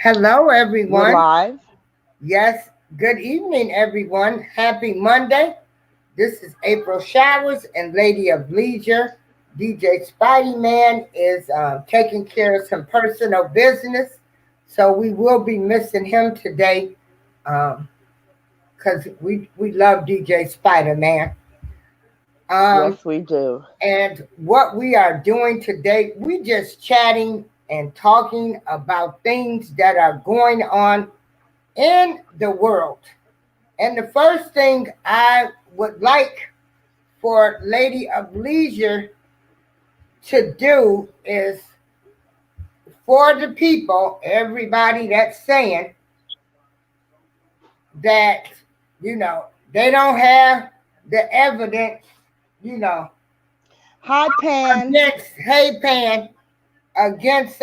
Hello, We're everyone. live. Yes, good evening, everyone. Happy Monday. This is April Showers and Lady of Leisure. DJ Spidey Man is taking care of some personal business, so we will be missing him today because we love DJ Spider Man. Um, Yes, we do. and what we are doing today, we just chatting and talking about things that are going on in the world. And the first thing I would like for Lady of Leisure to do is for the people, everybody that's saying that, you know, they don't have the evidence, you know, Hi, Pan. against Hey Pan, against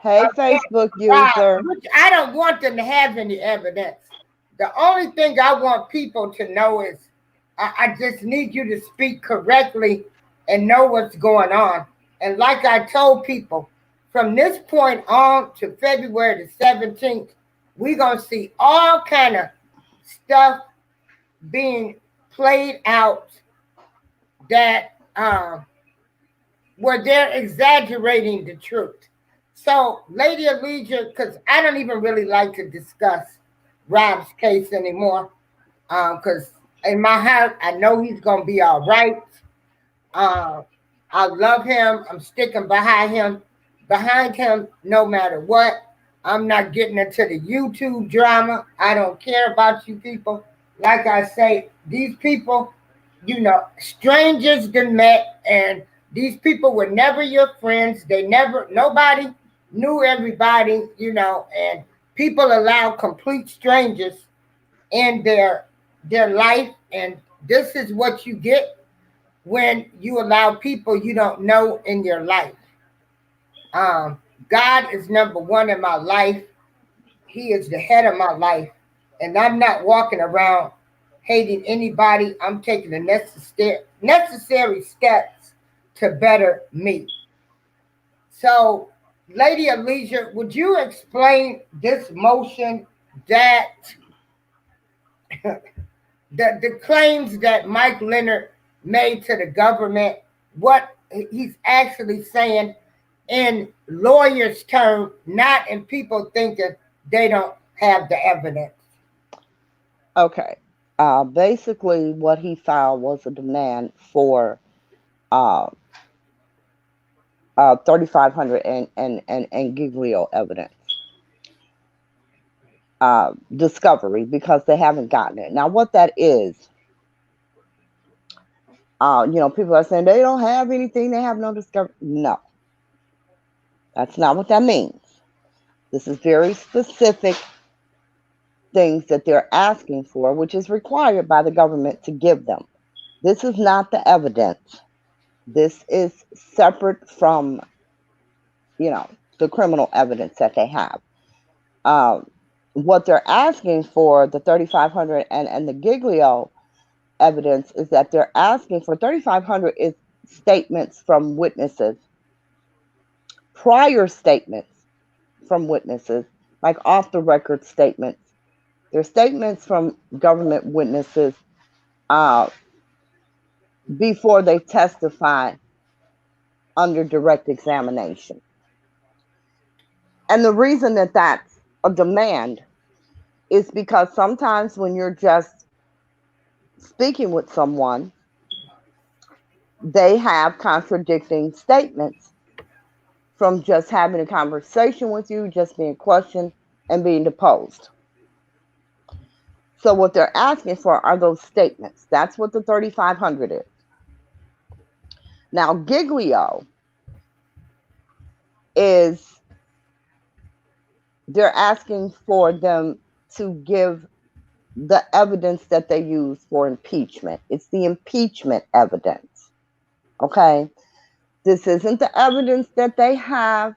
Hey, against Facebook Rob, user. which I don't want them to have any evidence. The only thing I want people to know is I just need you to speak correctly and know what's going on. And like I told people, from this point on to February the 17th, we're going to see all kind of stuff being played out that where they're exaggerating the truth. So, Lady Allegia, because I don't even really like to discuss Rob's case anymore, because in my heart, I know he's going to be all right. Uh, I love him. I'm sticking behind him, no matter what. I'm not getting into the YouTube drama. I don't care about you people. Like I say, these people, strangers that met, and these people were never your friends. Nobody knew everybody, and people allow complete strangers in their life, and this is what you get when you allow people you don't know in your life. Um, God is number one in my life. He is the head of my life, and I'm not walking around hating anybody. I'm taking the necessary steps to better me. So, Lady of Leisure, would you explain this motion that the claims that Mike Leonard made to the government, what he's actually saying in lawyers' terms, not in people thinking they don't have the evidence. Okay. Basically, what he filed was a demand for uh, 3,500 and Giglio evidence discovery because they haven't gotten it. Now, what that is, people are saying they don't have anything, they have no discovery. No, that's not what that means. This is very specific things that they're asking for, which is required by the government to give them. This is not the evidence. This is separate from, you know, the criminal evidence that they have. Um, what they're asking for, the 3,500 and the Giglio evidence, is that they're asking for 3,500 is statements from witnesses, prior statements from witnesses, like off the record statements. They're statements from government witnesses uh, before they testify under direct examination. And the reason that that's a demand is because sometimes when you're just speaking with someone, they have contradicting statements from just having a conversation with you, just being questioned and being deposed. So what they're asking for are those statements. That's what the 3,500 is. Now, Giglio is, they're asking for them to give the evidence that they use for impeachment. It's the impeachment evidence. Okay. This isn't the evidence that they have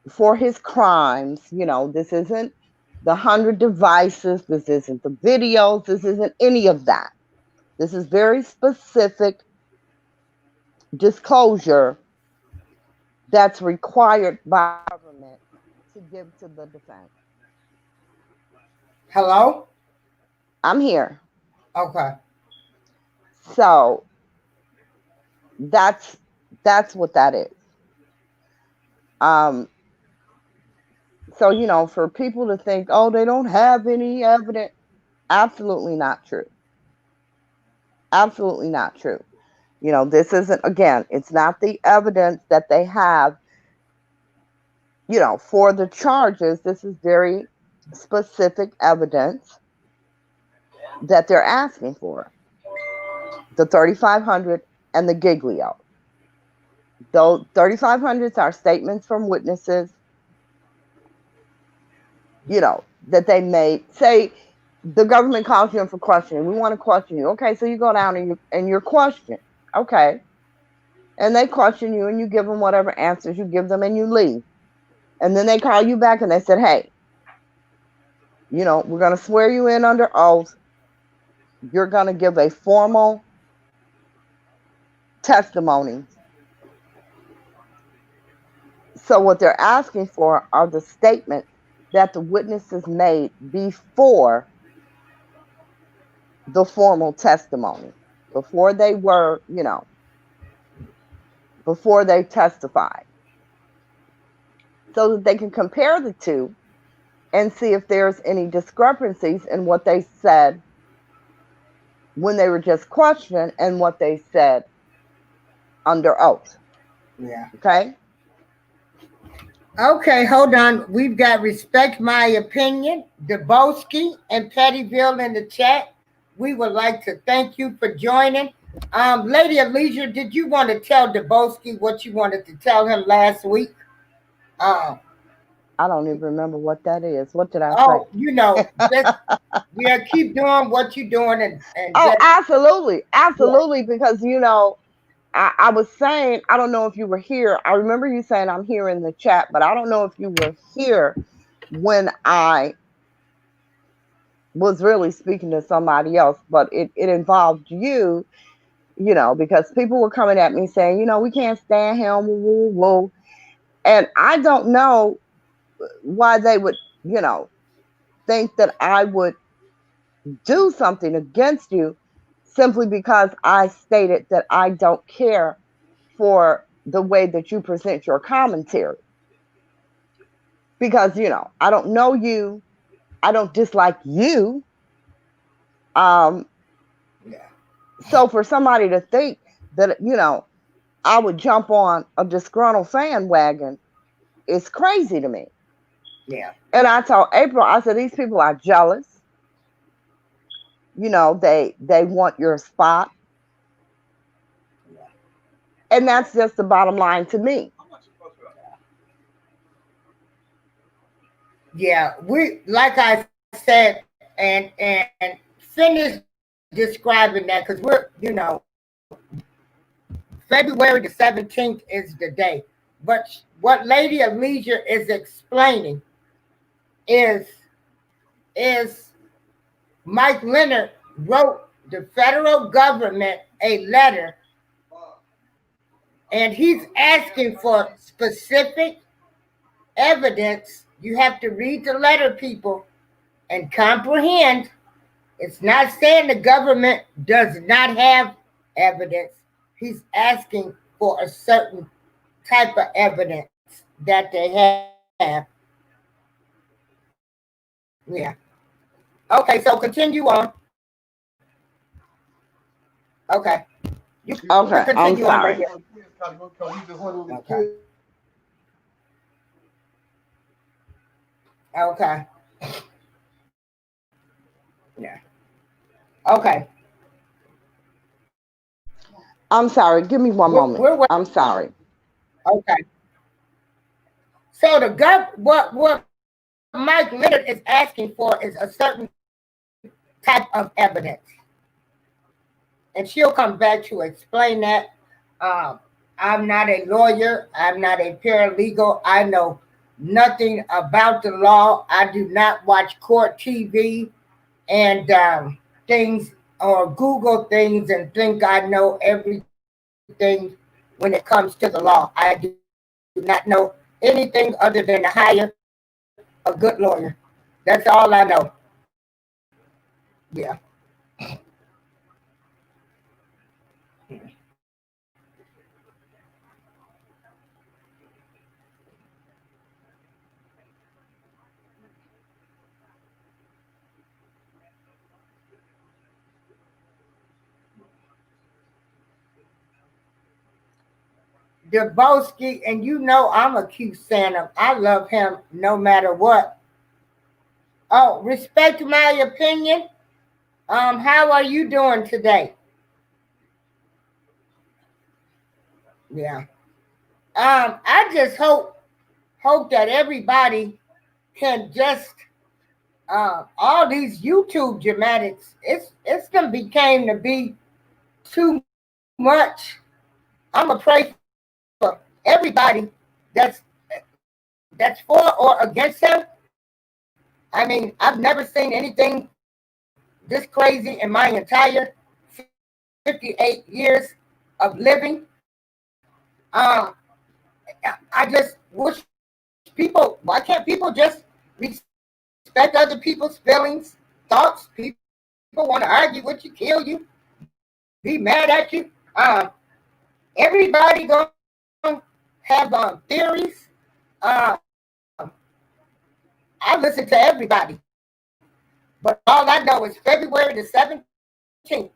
for his crimes. This isn't the 100 devices. This isn't the videos. This isn't any of that. This is very specific disclosure that's required by government to give to the defense. Hello? I'm here. Okay. So that's what that is. Um, so for people to think, oh, they don't have any evidence, absolutely not true. Absolutely not true. This isn't, again, it's not the evidence that they have, for the charges. This is very specific evidence that they're asking for. The 3,500 and the Giglio. Those 3,500s are statements from witnesses, that they made. Say the government calls you in for questioning. We want to question you. Okay, so you go down and you're questioned. Okay. And they question you and you give them whatever answers you give them and you leave. And then they call you back and they said, hey, we're going to swear you in under oath. You're going to give a formal testimony. So what they're asking for are the statements that the witnesses made before the formal testimony, before they were, before they testified, so that they can compare the two and see if there's any discrepancies in what they said when they were just questioned and what they said under oath. Yeah. Okay? Okay, hold on. We've got Respect My Opinion, Debosky, and Pettyville in the chat. We would like to thank you for joining. Lady of Leisure, did you want to tell Debosky what you wanted to tell him last week? I don't even remember what that is. What did I say? Just keep doing what you're doing and oh, absolutely. Absolutely. Yeah. Because I was saying, I don't know if you were here. I remember you saying I'm here in the chat, but I don't know if you were here when I was really speaking to somebody else, but it involved you, because people were coming at me saying, we can't stand him. Woo, woo, woo. And I don't know why they would, think that I would do something against you simply because I stated that I don't care for the way that you present your commentary. Because, I don't know you. I don't dislike you. Yeah. So for somebody to think that, I would jump on a disgruntled fan wagon is crazy to me. Yeah. And I told April, I said, these people are jealous. They want your spot. Yeah. And that's just the bottom line to me. Yeah, like I said, and finish describing that, because we're, February the 17th is the day. But what Lady of Leisure is explaining is Mike Leonard wrote the federal government a letter, and he's asking for specific evidence. You have to read the letter, people, and comprehend. It's not saying the government does not have evidence. He's asking for a certain type of evidence that they have. Yeah. Okay, so continue on. Okay. Okay, I'm sorry. Okay. Okay. Yeah. Okay. I'm sorry. Give me one moment. I'm sorry. Okay. So what Mike Leonard is asking for is a certain type of evidence, and she'll come back to explain that. I'm not a lawyer. I'm not a paralegal. I know nothing about the law. I do not watch court TV and things, or Google things and think I know everything when it comes to the law. I do not know anything other than to hire a good lawyer. That's all I know. Yeah. Dubowski, and you know I'm a cute Santa. I love him no matter what. Oh, respect my opinion. How are you doing today? Yeah. I just hope that everybody can just all these YouTube dramatics. It's gonna became to be too much. I'm gonna pray for everybody that's that's for or against him. I mean, I've never seen anything this crazy in my entire 58 years of living. Um, I just wish people, why can't people just respect other people's feelings, thoughts? People want to argue with you, kill you, be mad at you. Everybody gonna have theories. I listen to everybody, but all I know is February the 17th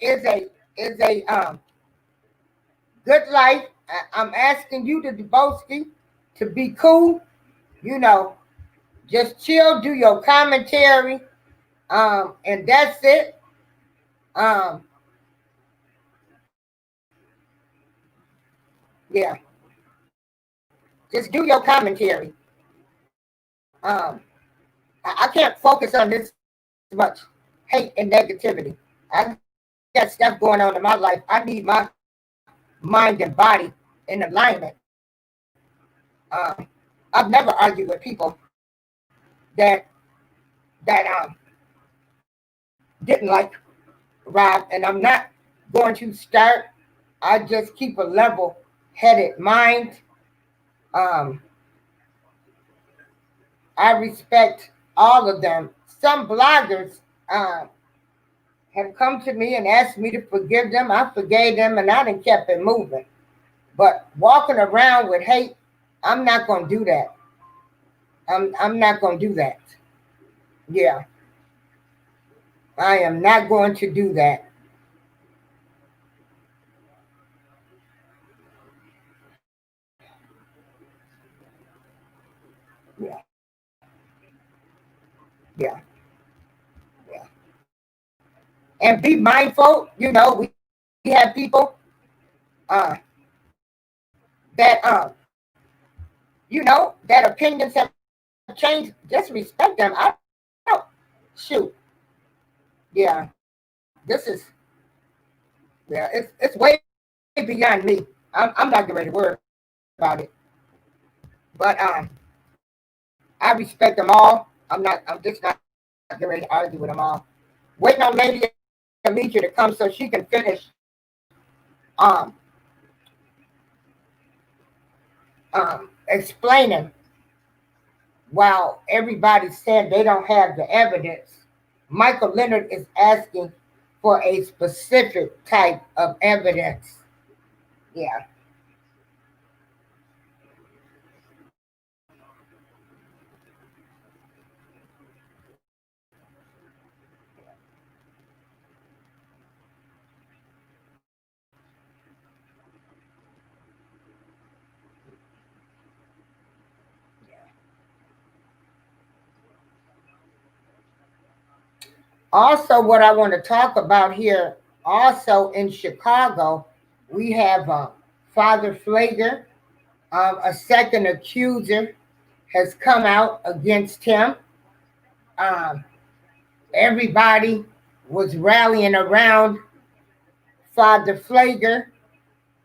is a good life. I'm asking you, the Dubowski, to be cool. You know, just chill, do your commentary, and that's it. Um, yeah, just do your commentary. Um, I can't focus on this much hate and negativity. I got stuff going on in my life. I need my mind and body in alignment. Um, I've never argued with people that that didn't like Rob, and I'm not going to start. I just keep a level-headed mind. Um, I respect all of them. Some bloggers have come to me and asked me to forgive them. I forgave them, and I done kept it moving. But walking around with hate, I'm not going to do that. I'm not going to do that. Yeah, I am not going to do that. Yeah, yeah, yeah. And be mindful. You know, we have people uh, that you know, that opinions have changed. Just respect them. I don't shoot. Yeah, this is yeah. It's way beyond me. I'm not getting ready to worry about it. But I respect them all. I'm just not getting ready to argue with them all. Waiting on Lady Alicia to come so she can finish um explaining while everybody's saying they don't have the evidence. Michael Leonard is asking for a specific type of evidence. Yeah. Also, what I want to talk about here, also in Chicago, we have Father Flager, a second accuser, has come out against him. Um, Everybody was rallying around Father Flager.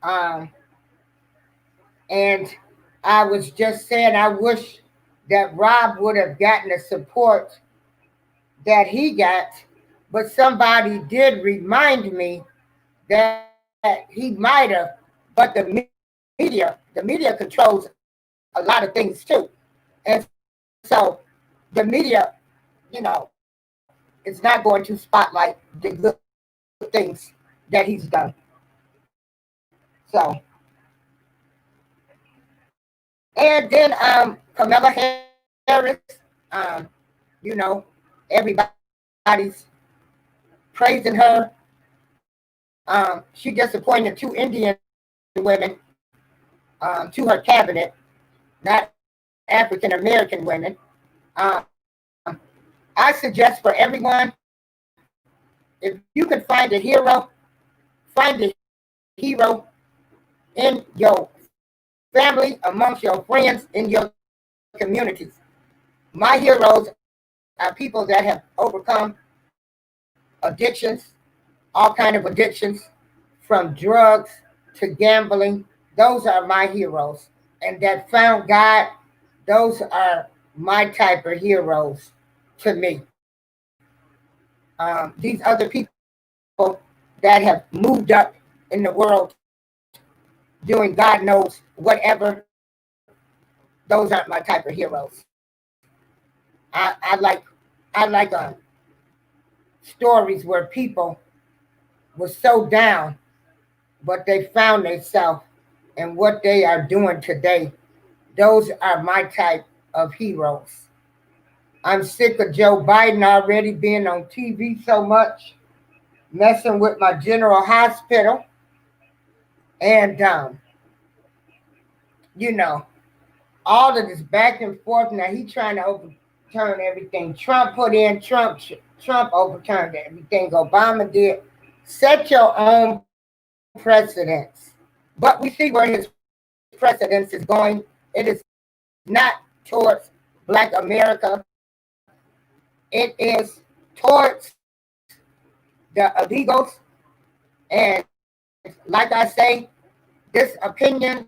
Um, and I was just saying, I wish that Rob would have gotten the support that he got, but somebody did remind me that he might have, but the the media controls a lot of things too. And so the media, you know, is not going to spotlight the good things that he's done. So, and then Kamala Harris, you know, everybody's praising her. She just appointed 2 Indian women to her cabinet, not African American women. Um, I suggest for everyone, if you can find a hero in your family, amongst your friends, in your communities. My heroes are people that have overcome addictions, all kind of addictions, from drugs to gambling. Those are my heroes. And that found God, those are my type of heroes to me. These other people that have moved up in the world doing God knows whatever, those aren't my type of heroes. I like stories where people were so down, but they found themselves and what they are doing today. Those are my type of heroes. I'm sick of Joe Biden already being on TV so much, messing with my general hospital. And, you know, all of this back and forth. Now he trying to overturn everything Trump put in. Trump overturned everything Obama did. Set your own precedents. But we see where his precedence is going. It is not towards Black America. It is towards the illegals. And like I say, this opinion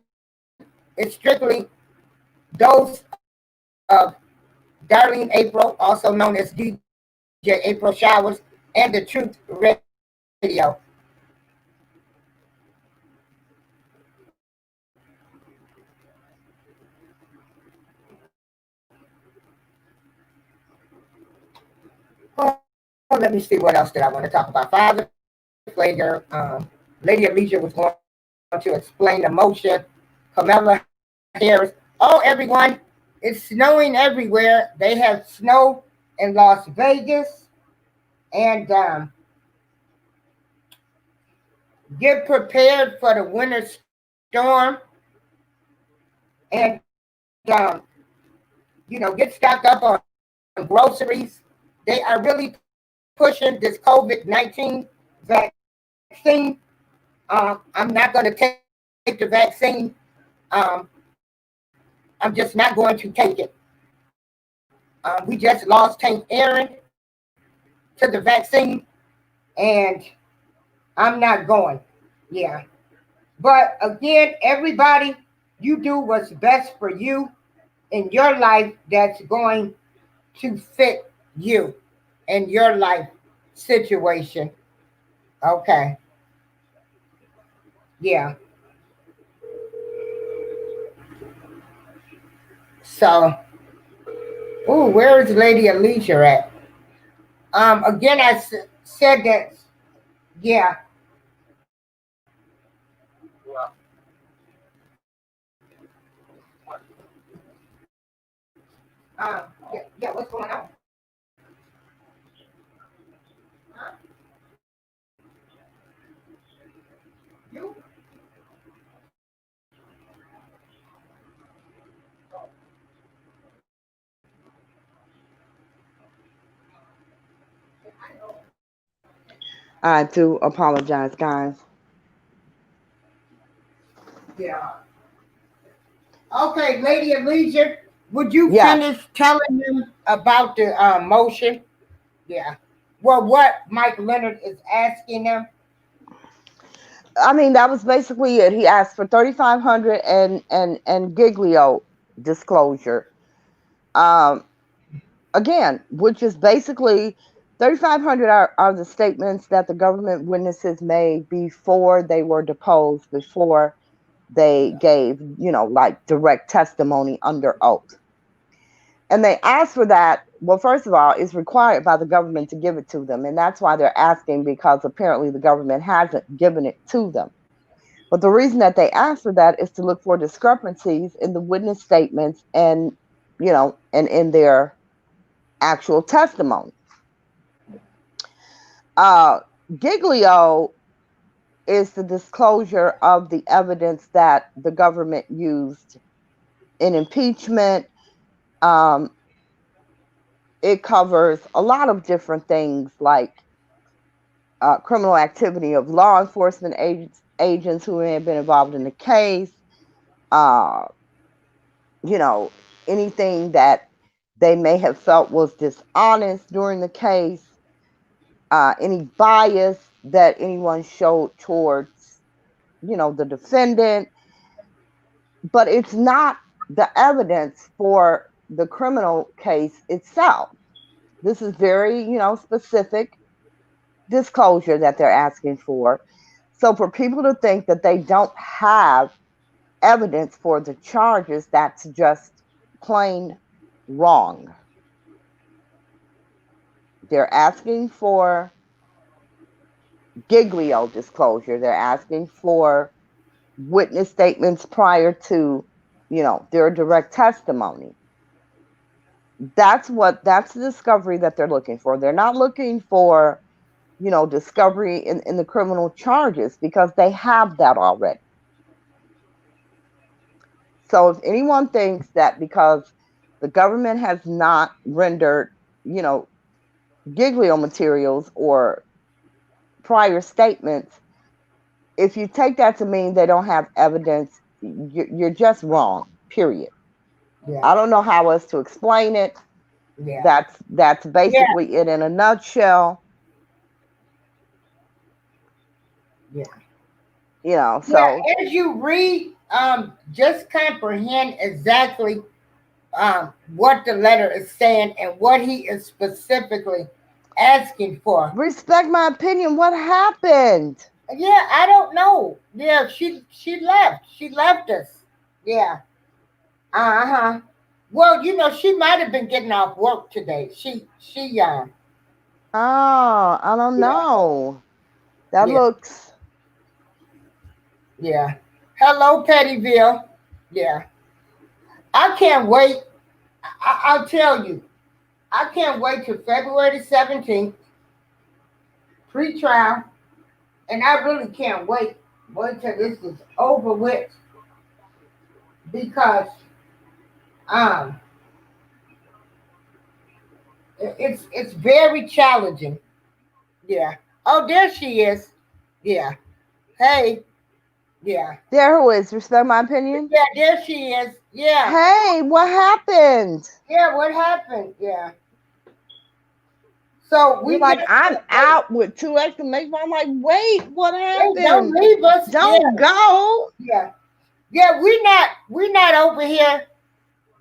is strictly those of Darlene April, also known as DJ April Showers, and the Truth Radio. Oh, let me see what else did I want to talk about. Father Flager, Lady Alicia was going to explain the motion. Kamala Harris. Oh, everyone, it's snowing everywhere. They have snow in Las Vegas. And get prepared for the winter storm. And, you know, get stocked up on groceries. They are really pushing this COVID-19 vaccine. I'm not going to take the vaccine. I'm just not going to take it. We just lost Tank Aaron to the vaccine, and I'm not going. Yeah. But again, everybody, you do what's best for you in your life that's going to fit you and your life situation. Okay. Yeah. So, where is Lady Alicia at? Again, I said that, yeah. Yeah, what's going on? Huh? You? I do apologize, guys. Yeah. Okay, Lady Alicia, would you Yes. finish telling them about the motion? Yeah. Well, what Mike Leonard is asking them. I mean, that was basically it. He asked for 3,500 and Giglio disclosure. Again, which is basically 3,500 are the statements that the government witnesses made before they were deposed, before they gave, like direct testimony under oath. And they asked for that. Well, first of all, it's required by the government to give it to them. And that's why they're asking, because apparently the government hasn't given it to them. But the reason that they asked for that is to look for discrepancies in the witness statements and, and in their actual testimony. Giglio is the disclosure of the evidence that the government used in impeachment. It covers a lot of different things, like criminal activity of law enforcement agents who may have been involved in the case, anything that they may have felt was dishonest during the case, any bias that anyone showed towards, the defendant. But it's not the evidence for the criminal case itself. This is very, specific disclosure that they're asking for. So for people to think that they don't have evidence for the charges, that's just plain wrong. They're asking for Giglio disclosure. They're asking for witness statements prior to, their direct testimony. That's the discovery that they're looking for. They're not looking for, discovery in the criminal charges, because they have that already. So if anyone thinks that because the government has not rendered, Giglio materials or prior statements, if you take that to mean they don't have evidence, you're just wrong, period. Yeah. I don't know how else to explain it. Yeah. That's basically it in a nutshell. Yeah. So as you read, just comprehend exactly what the letter is saying and what he is specifically asking for. Respect my opinion. What happened? Yeah, I don't know. Yeah, she left. She left us. Yeah. Well, she might have been getting off work today. She Oh, I don't know. That looks. Yeah. Hello, Pettyville. Yeah. I can't wait. I'll tell you. I can't wait till February the 17th. Pre-trial. And I really can't wait. Wait till this is over with. Because it's very challenging. Yeah. Oh, there she is. Yeah. Hey. Yeah. There who is. Respect my opinion? Yeah, there she is. Yeah. Hey, what happened? Yeah, what happened? Yeah. So we like, I'm out with 2 exclamation marks. I'm like, wait, what happened? Hey, don't leave us. Don't go. Yeah. Yeah, we're not over here.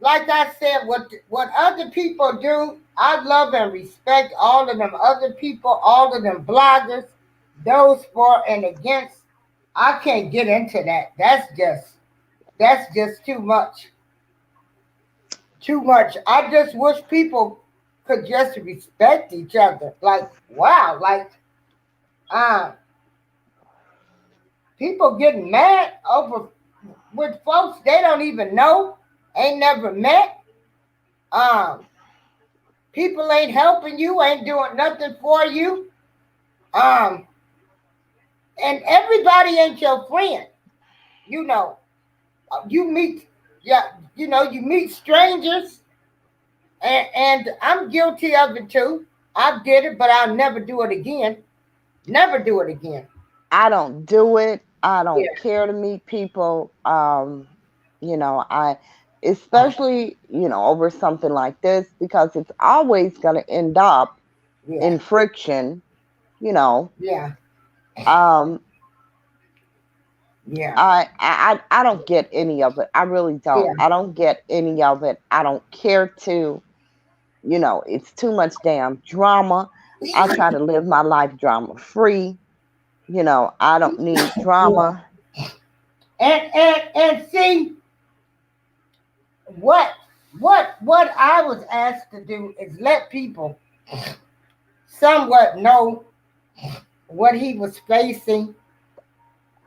Like I said, what other people do, I love and respect all of them other people, all of them bloggers, those for and against. I can't get into that. That's just too much. Too much. I just wish people could just respect each other. Like, wow, like people getting mad over with folks they don't even know, ain't never met. People ain't helping you, ain't doing nothing for you. And everybody ain't your friend. You meet you meet strangers, and I'm guilty of it too. I did it, but I'll never do it again. Never do it again. I don't do it. I don't care to meet people. Especially, over something like this, because it's always going to end up in friction, Yeah. I don't get any of it. I really don't. Yeah. I don't get any of it. I don't care to. It's too much damn drama. I try to live my life drama free. I don't need drama. And see what what I was asked to do is let people somewhat know what he was facing,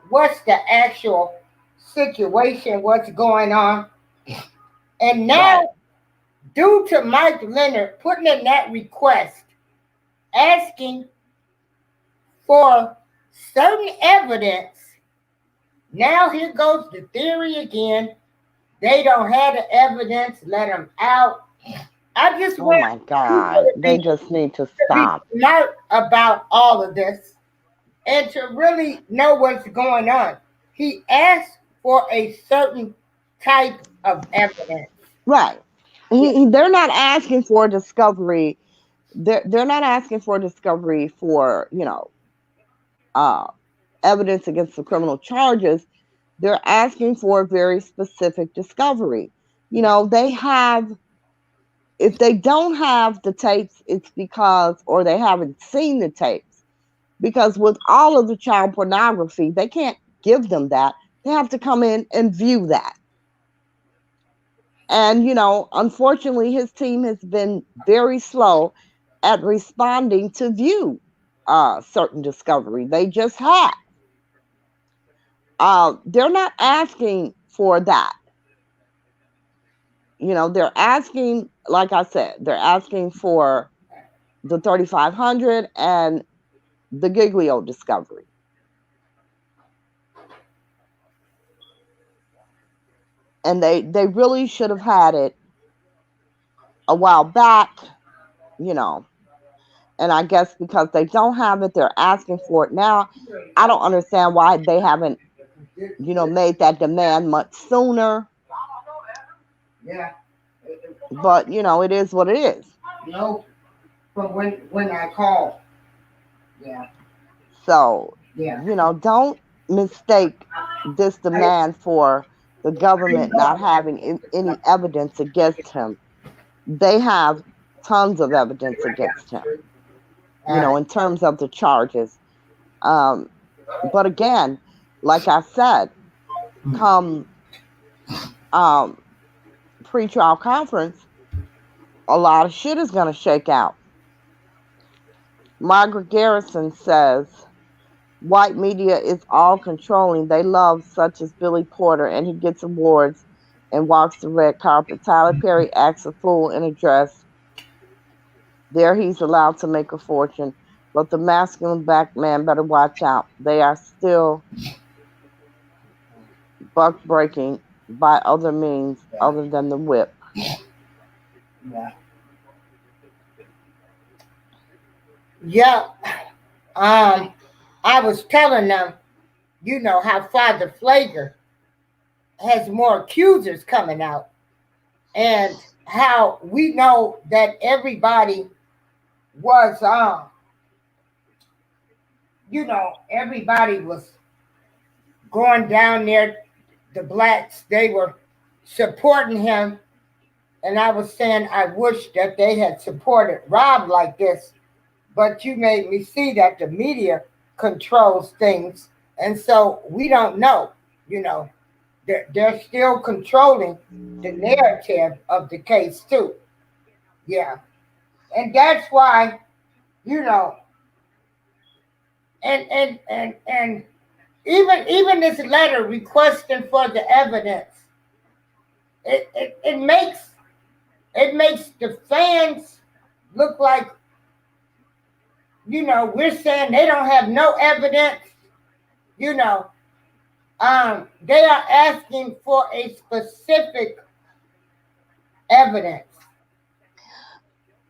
what's the actual situation, what's going on. And Right. now, due to Mike Leonard putting in that request, asking for certain evidence, now here goes the theory again. They don't have the evidence, let them out. I just Oh want my people God. to They be, just need to to be stop. smart about all of this and to really know what's going on. He asked for a certain type of evidence. Right. Yeah. They're not asking for discovery. They're not asking for discovery for, uh, evidence against the criminal charges. They're asking for a very specific discovery. Yeah. They have, if they don't have the tapes, it's because, or they haven't seen the tapes. Because with all of the child pornography, they can't give them that. They have to come in and view that. And, unfortunately, his team has been very slow at responding to view certain discovery. They just have. They're not asking for that. They're asking, like I said, they're asking for the 3500 and the Giglio discovery. And they really should have had it a while back, you know. And I guess because they don't have it, they're asking for it now. I don't understand why they haven't, made that demand much sooner. Yeah. But, it is what it is. No, from when I called. Yeah. So, Yeah. don't mistake this demand for the government not having any evidence against him. They have tons of evidence against him, All in terms of the charges. Um, but again, like I said, come pre-trial conference, a lot of shit is going to shake out. Margaret Garrison says, white media is all controlling. They love such as Billy Porter, and he gets awards and walks the red carpet. Tyler Perry acts a fool in a dress. There he's allowed to make a fortune. But the masculine black man better watch out. They are still buck breaking by other means other than the whip. Yeah. Yeah. I was telling them, how Father Flager has more accusers coming out, and how we know that everybody was, everybody was going down there. The blacks, they were supporting him, and I was saying I wish that they had supported Rob like this, but you made me see that the media controls things, and so we don't know. You know, they're still controlling the narrative of the case too. Yeah, and that's why you know, and even this letter requesting for the evidence, it makes the fans look like we're saying they don't have no evidence. You know, they are asking for a specific evidence.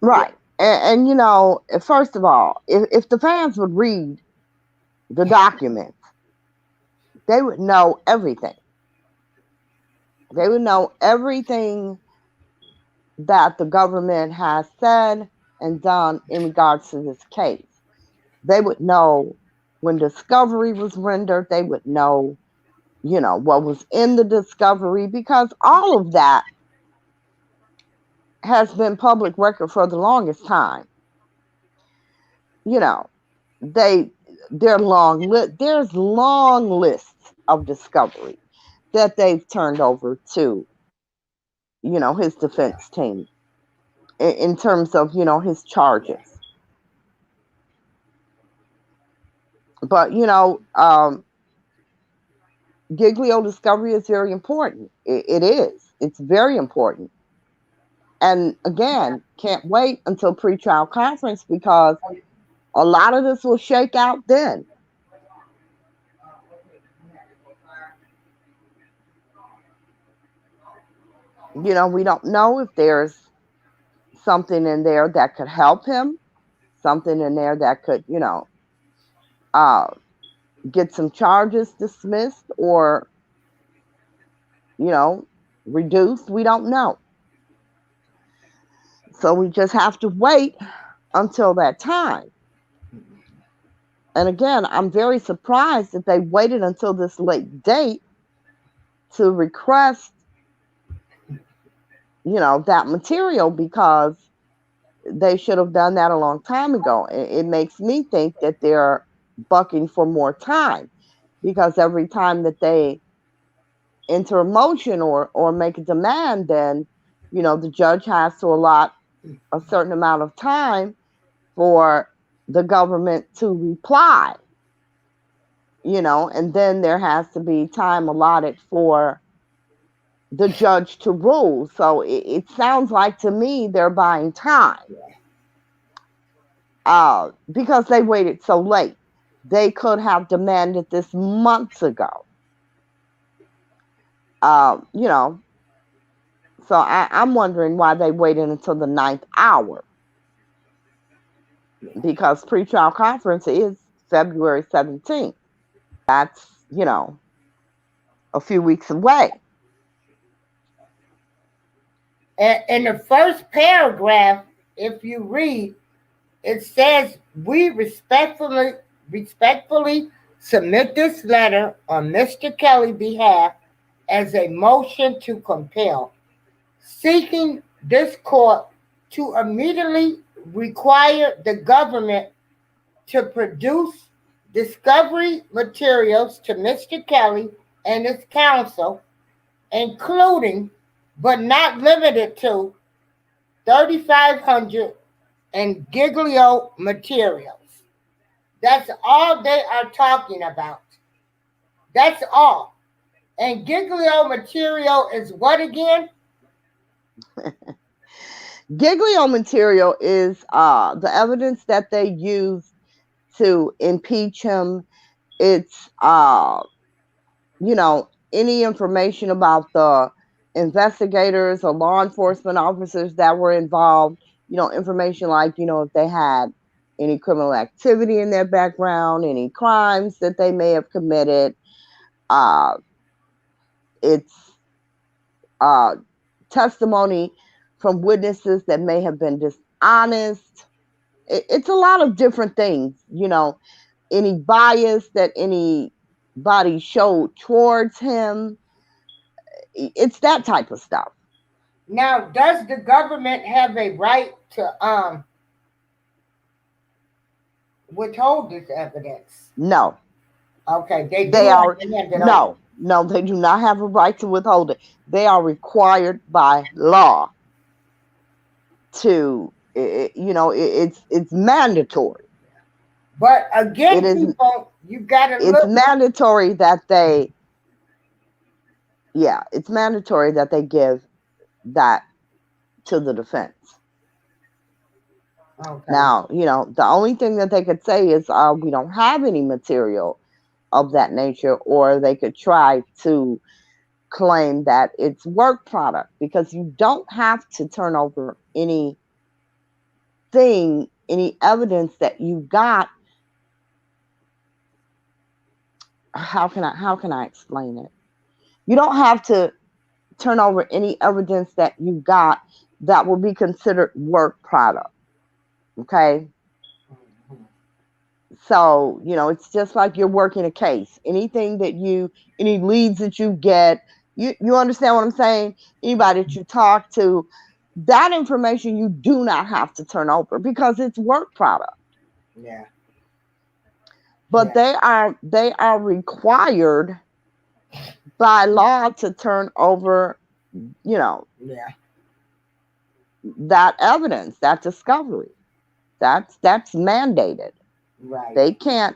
Yeah. Right. And first of all, if the fans would read the documents, they would know everything. They would know everything that the government has said and done in regards to this case. They would know when discovery was rendered, they would know, what was in the discovery, because all of that has been public record for the longest time. You know, they they're long there's long lists of discovery. that they've turned over to, his defense team in terms of, his charges. But, Giglio discovery is very important. It is. It's very important. And again, can't wait until pretrial conference because a lot of this will shake out then. We don't know if there's something in there that could help him, something in there that could, get some charges dismissed or, reduced. We don't know. So we just have to wait until that time. And again, I'm very surprised that they waited until this late date to request, that material because they should have done that a long time ago. It makes me think that they're bucking for more time because every time that they enter a motion or make a demand, then, the judge has to allot a certain amount of time for the government to reply, and then there has to be time allotted for the judge to rule. So it sounds like to me they're buying time because they waited so late. They could have demanded this months ago. So I'm wondering why they waited until the 9th hour because pretrial conference is February 17th. That's, a few weeks away. In the first paragraph, if you read, it says, we respectfully submit this letter on Mr. Kelly's behalf as a motion to compel, seeking this court to immediately require the government to produce discovery materials to Mr. Kelly and his counsel, including but not limited to 3,500 and Giglio materials. That's all they are talking about. That's all. And Giglio material is what again? Giglio material is the evidence that they use to impeach him. It's any information about the investigators or law enforcement officers that were involved, information like, if they had any criminal activity in their background, any crimes that they may have committed. It's testimony from witnesses that may have been dishonest. It's a lot of different things, any bias that anybody showed towards him. It's that type of stuff. Now, does the government have a right to withhold this evidence? No. Okay, they do not have a right to withhold it. They are required by law to, it's mandatory. But again, people, you gotta look. It's mandatory that they, it's mandatory that they give that to the defense. Okay. Now, the only thing that they could say is we don't have any material of that nature, or they could try to claim that it's work product, because you don't have to turn over any evidence that you got. How can I explain it? You don't have to turn over any evidence that you got that will be considered work product. Okay? So, it's just like you're working a case. Anything that any leads that you get, you understand what I'm saying? Anybody that you talk to, that information you do not have to turn over because it's work product. Yeah. But they are required by law to turn over, Yeah. that evidence, that discovery. That's mandated. Right. They can't,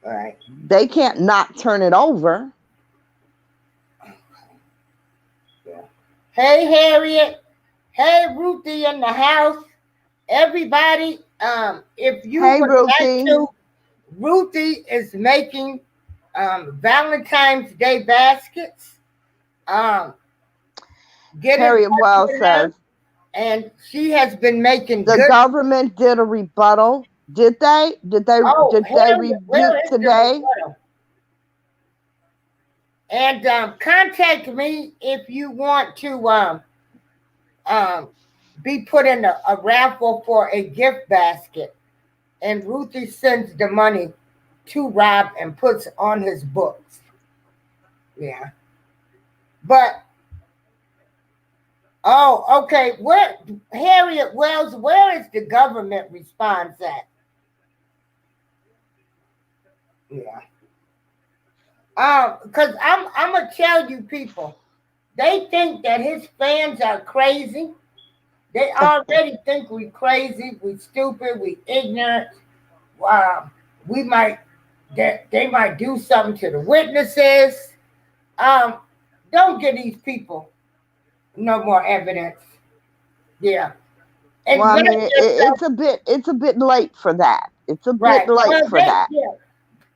Right. they can't not turn it over. Yeah. Hey, Harriet. Hey, Ruthie in the house. Everybody, if you Hey, would like Ruthie. to, Ruthie is making Valentine's Day baskets. Get in Harriet touch Wells with her, says and she has been making the good. government did a rebuttal. Did they? Did Oh, they Harriet, rebuke where is the today? rebuttal? And contact me if you want to be put in a raffle for a gift basket. And Ruthie sends the money to Rob and puts on his books. Yeah. But oh, okay. Where Harriet Wells, where is the government response at? Yeah. Because I'm gonna tell you people, they think that his fans are crazy. They already think we crazy, we stupid, we ignorant. We might they might do something to the witnesses. Um, don't give these people no more evidence. Yeah. Well, And I let mean, yourself it's a bit late for that. It's a bit right. late Well, for that.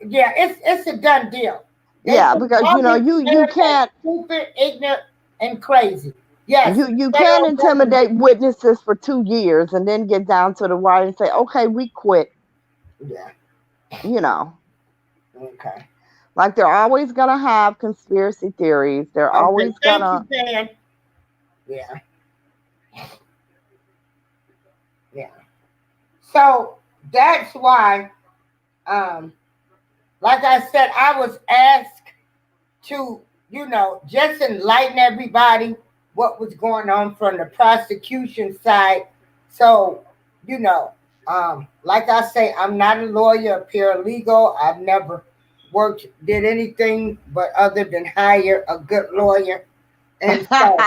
yeah, it's a done deal. They Yeah, think because all these you fans are can't stupid, ignorant, and crazy. Yes, you can't federal government. intimidate witnesses for 2 years and then get down to the wire and say, okay, we quit. Yeah. You know, Okay. like they're always gonna have conspiracy theories. They're Okay. always Thank you, gonna. Dan. Yeah. Yeah. So that's why, um, like I said, I was asked to, just enlighten everybody what was going on from the prosecution side. So, like I say, I'm not a lawyer, a paralegal. I've never did anything but other than hire a good lawyer. And so,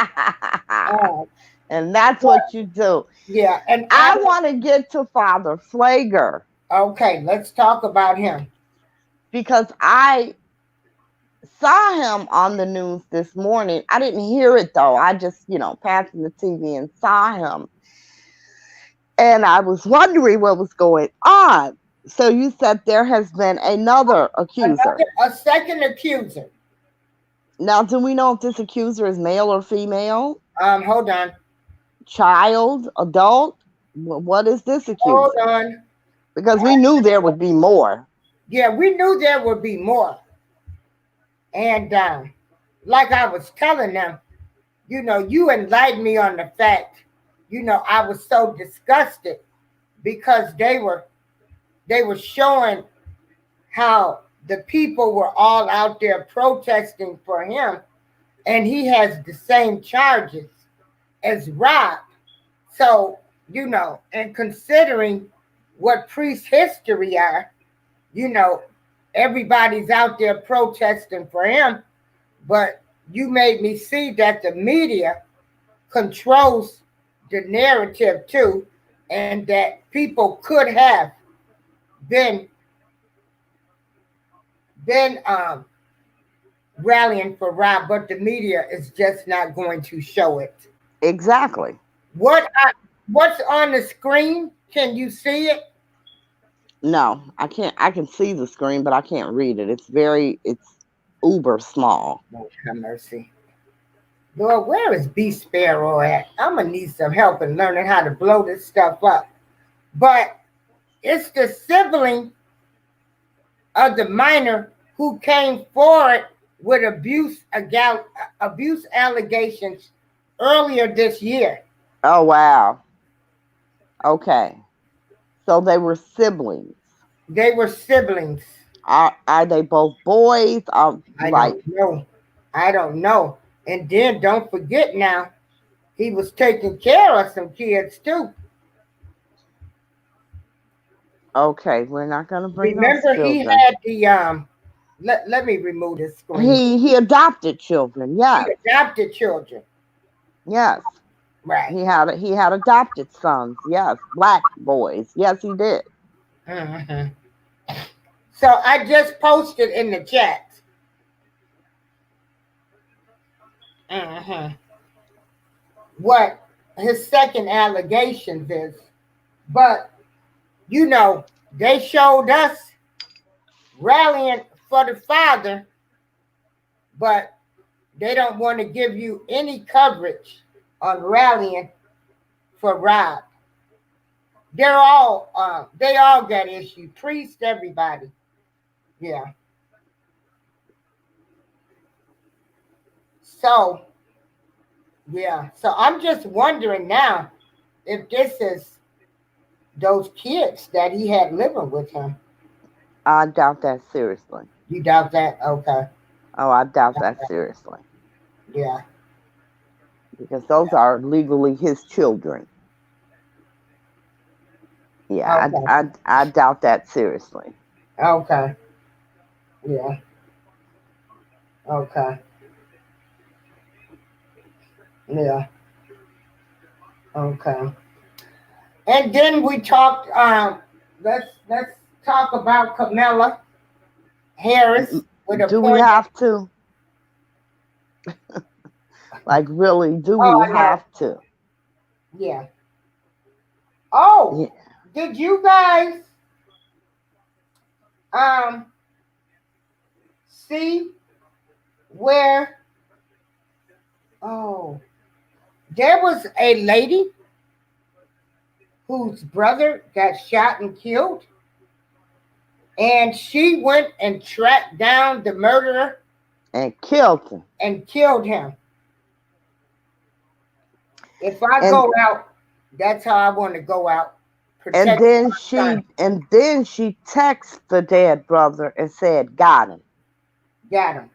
uh, And that's what you do. yeah, and I want to get to Father Flager. Okay, let's talk about him. Because I saw him on the news this morning. I didn't hear it though. I just, passing the TV and saw him. And I was wondering what was going on. So you said there has been another accuser. A second accuser. Now, do we know if this accuser is male or female? Hold on. Child, adult? What is this accuser? Hold on. Because we knew there would be more. Yeah, we knew there would be more. And like I was telling them, you enlightened me on the fact, I was so disgusted because they were showing how the people were all out there protesting for him, and he has the same charges as Rob. So, and considering what priest history are, everybody's out there protesting for him, but you made me see that the media controls the narrative too, and that people could have been rallying for Rob, but the media is just not going to show it. Exactly. What's on the screen? Can you see it? No, I can't. I can see the screen, but I can't read it. It's uber small. Lord have mercy. Lord, where is B Sparrow at? I'm gonna need some help in learning how to blow this stuff up. But it's the sibling of the minor who came forward with abuse allegations earlier this year. Oh wow. Okay. So they were siblings. They were siblings. Are they both boys? I don't know. And then don't forget now, he was taking care of some kids too. Okay, we're not gonna bring. Remember, he had let me remove this screen. He adopted children. He Yes, adopted children. yes. Right. He had adopted sons. Yes, black boys. Yes, he did. Hmm. So I just posted in the chat. Hmm. What his second allegations is. But, you know, they showed us rallying for the father, but they don't want to give you any coverage on rallying for Rob. They all got issues. Priest, everybody. Yeah. So, yeah. So I'm just wondering now if this is those kids that he had living with him. I doubt that seriously. You doubt that? Okay. Oh, I doubt that seriously. Yeah. Because those are legally his children. Yeah, Okay. I doubt that seriously. Okay. Yeah. Okay. Yeah. Okay. And then we talked. Let's talk about Kamala Harris with a Do we point. have to? Like, really, do Oh, we I know. have to? Yeah. Oh, Yeah. did you guys um see where? Oh, there was a lady whose brother got shot and killed, and she went and tracked down the murderer And killed him. and killed him. If I And go out, that's how I want to go out. and Protect then my son. she texted the dead brother and said, "Got him." Got him.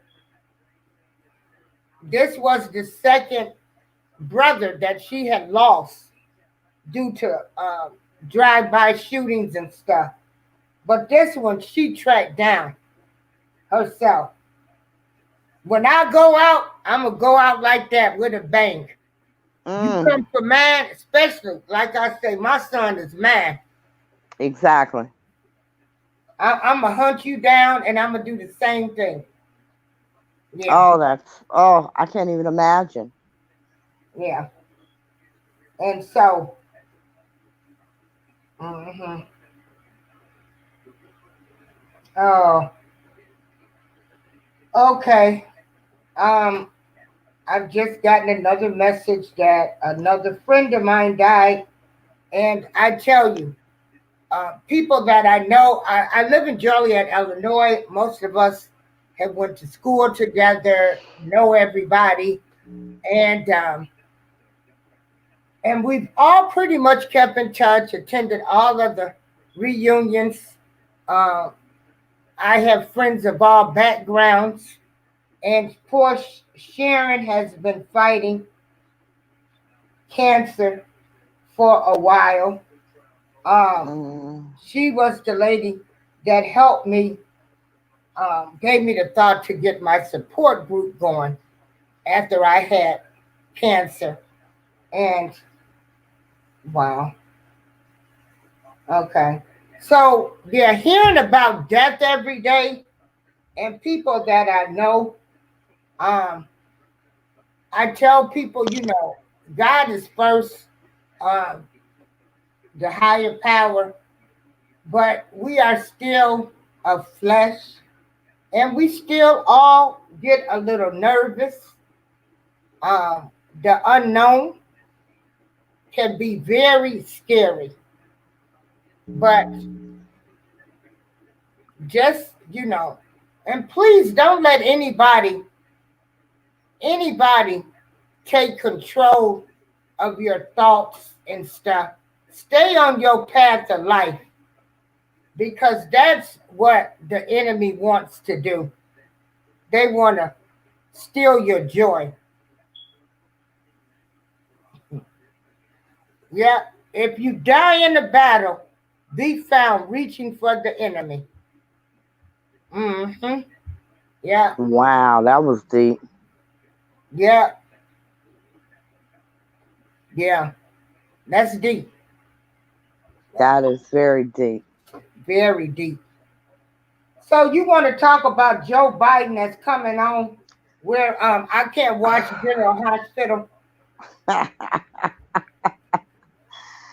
This was the second brother that she had lost due to drive-by shootings and stuff. But this one she tracked down herself. When I go out, I'm gonna go out like that with a bang. You Mm, come for man, especially like I say, my son is man. exactly. I'm gonna hunt you down, and I'm gonna do the same thing. Yeah, I can't even imagine. yeah. And so, mhm. Oh, okay. Um, I've just gotten another message that another friend of mine died, and I tell you, people that I know, I live in Joliet, Illinois. Most of us have went to school together, know everybody, and um, and we've all pretty much kept in touch, attended all of the reunions. Uh, I have friends of all backgrounds, and poor Sharon has been fighting cancer for a while. Mm, She was the lady that helped me, gave me the thought to get my support group going after I had cancer. And wow, okay. So they're hearing about death every day, and people that I know, um, I tell people, God is first, um, the higher power, but we are still of flesh, and we still all get a little nervous. Um, the unknown can be very scary, but just, and please don't let anybody take control of your thoughts and stuff. Stay on your path of life because that's what the enemy wants to do. They want to steal your joy. Yeah, if you die in a battle, be found reaching for the enemy. Hmm. Yeah, Wow, that was deep. yeah, yeah. That's deep. That is very deep. Very deep. So you want to talk about Joe Biden that's coming on where I can't watch General Hospital.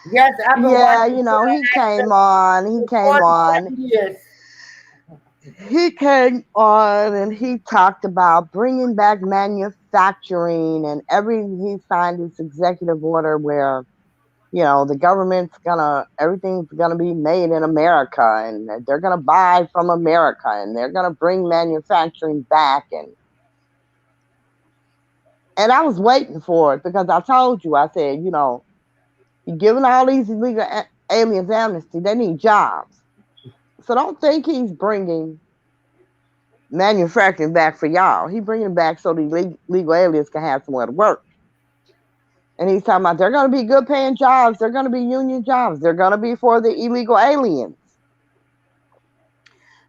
Yes, I've been Yeah, watching you know, General he came Hospital on. He for came on. 47 years. He came on and he talked about bringing back manufacturing and everything. He signed this executive order where, you know, the government's gonna, everything's gonna be made in America and they're gonna buy from America and they're gonna bring manufacturing back. And I was waiting for it because I told you, I said, you know, you're giving all these illegal aliens amnesty, they need jobs. So don't think he's bringing manufacturing back for y'all. He bringing it back so the legal aliens can have somewhere to work. And he's talking about they're going to be good paying jobs. They're going to be union jobs. They're going to be for the illegal aliens.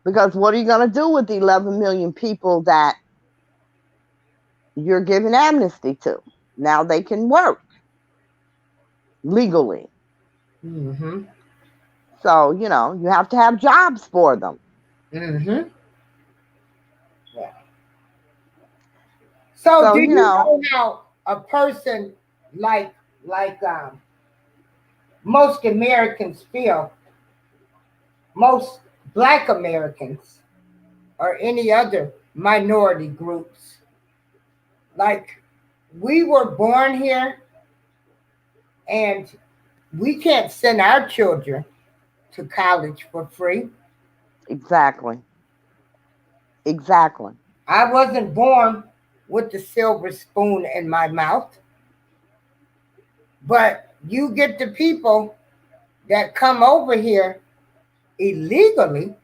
Because what are you going to do with the 11 million people that you're giving amnesty to? Now they can work legally. Mm-hmm. So, you know, you have to have jobs for them. Mm-hmm. Yeah. So So, do you you know, know how a person like like most Americans feel, most Black Americans or any other minority groups? Like we were born here and we can't send our children to college for free. exactly. Exactly. I wasn't born with the silver spoon in my mouth, but you get the people that come over here illegally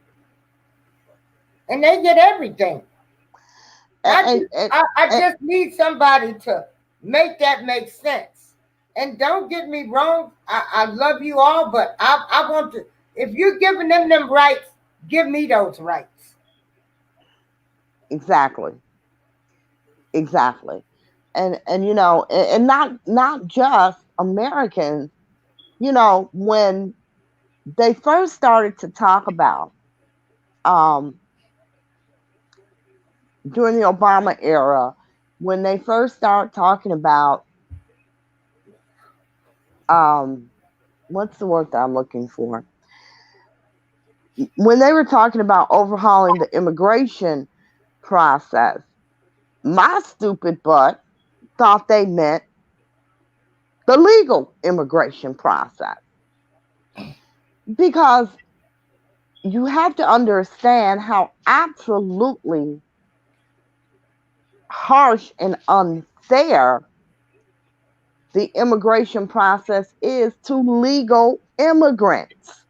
and they get everything. And, and, I and just need somebody to make that make sense. And don't get me wrong, I love you all, but I want to, if you're giving them rights, give me those rights. exactly. Exactly. And you know, and not just Americans, you know, when they first started to talk about um during the Obama era, when they first started talking about um what's the word that I'm looking for? When they were talking about overhauling the immigration process, my stupid butt thought they meant the legal immigration process because you have to understand how absolutely harsh and unfair the immigration process is to legal immigrants.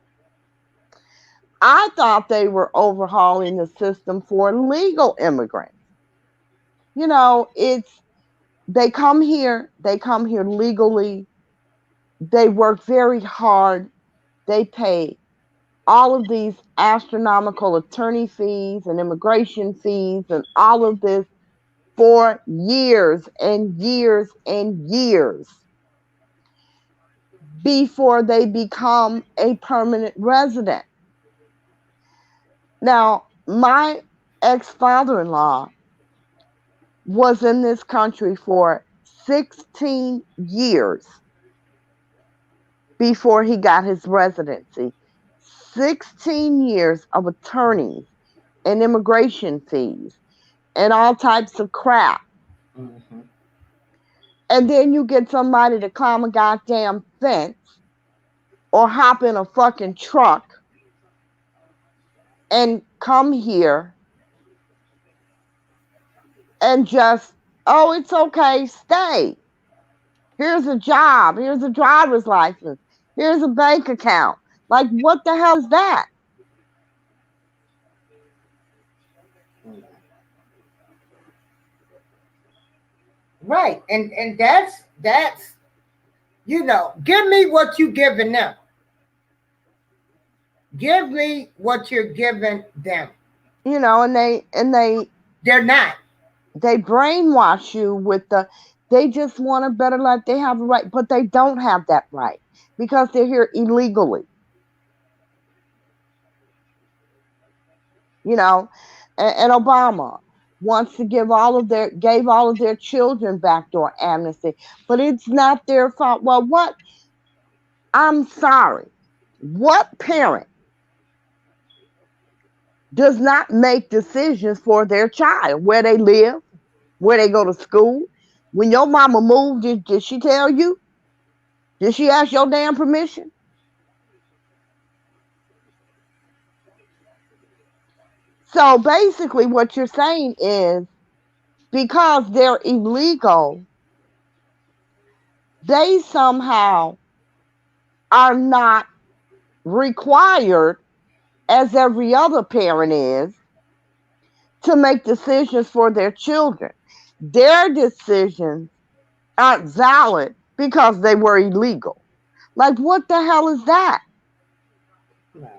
I thought they were overhauling the system for legal immigrants. You know, it's they come here legally, they work very hard, they pay all of these astronomical attorney fees and immigration fees and all of this for years and years and years before they become a permanent resident. Now, my ex father in law was in this country for 16 years before he got his residency. 16 years of attorneys and immigration fees and all types of crap. Mm-hmm. And then you get somebody to climb a goddamn fence or hop in a fucking truck and come here and just, oh, it's okay, stay. Here's a job. Here's a driver's license. Here's a bank account. Like, what the hell is that? Right. And that's give me what you giving them. Give me what you're giving them. You know, and they They're not. They brainwash you with they just want a better life. They have a right, but they don't have that right because they're here illegally. You know, and Obama wants to gave all of their children backdoor amnesty, but it's not their fault. Well, what? I'm sorry. What parent does not make decisions for their child, where they live, where they go to school? When your mama moved, did she tell you? Did she ask your damn permission? So basically, what you're saying is because they're illegal, they somehow are not required, as every other parent is, to make decisions for their children. Their decisions aren't valid because they were illegal. Like, what the hell is that? Right.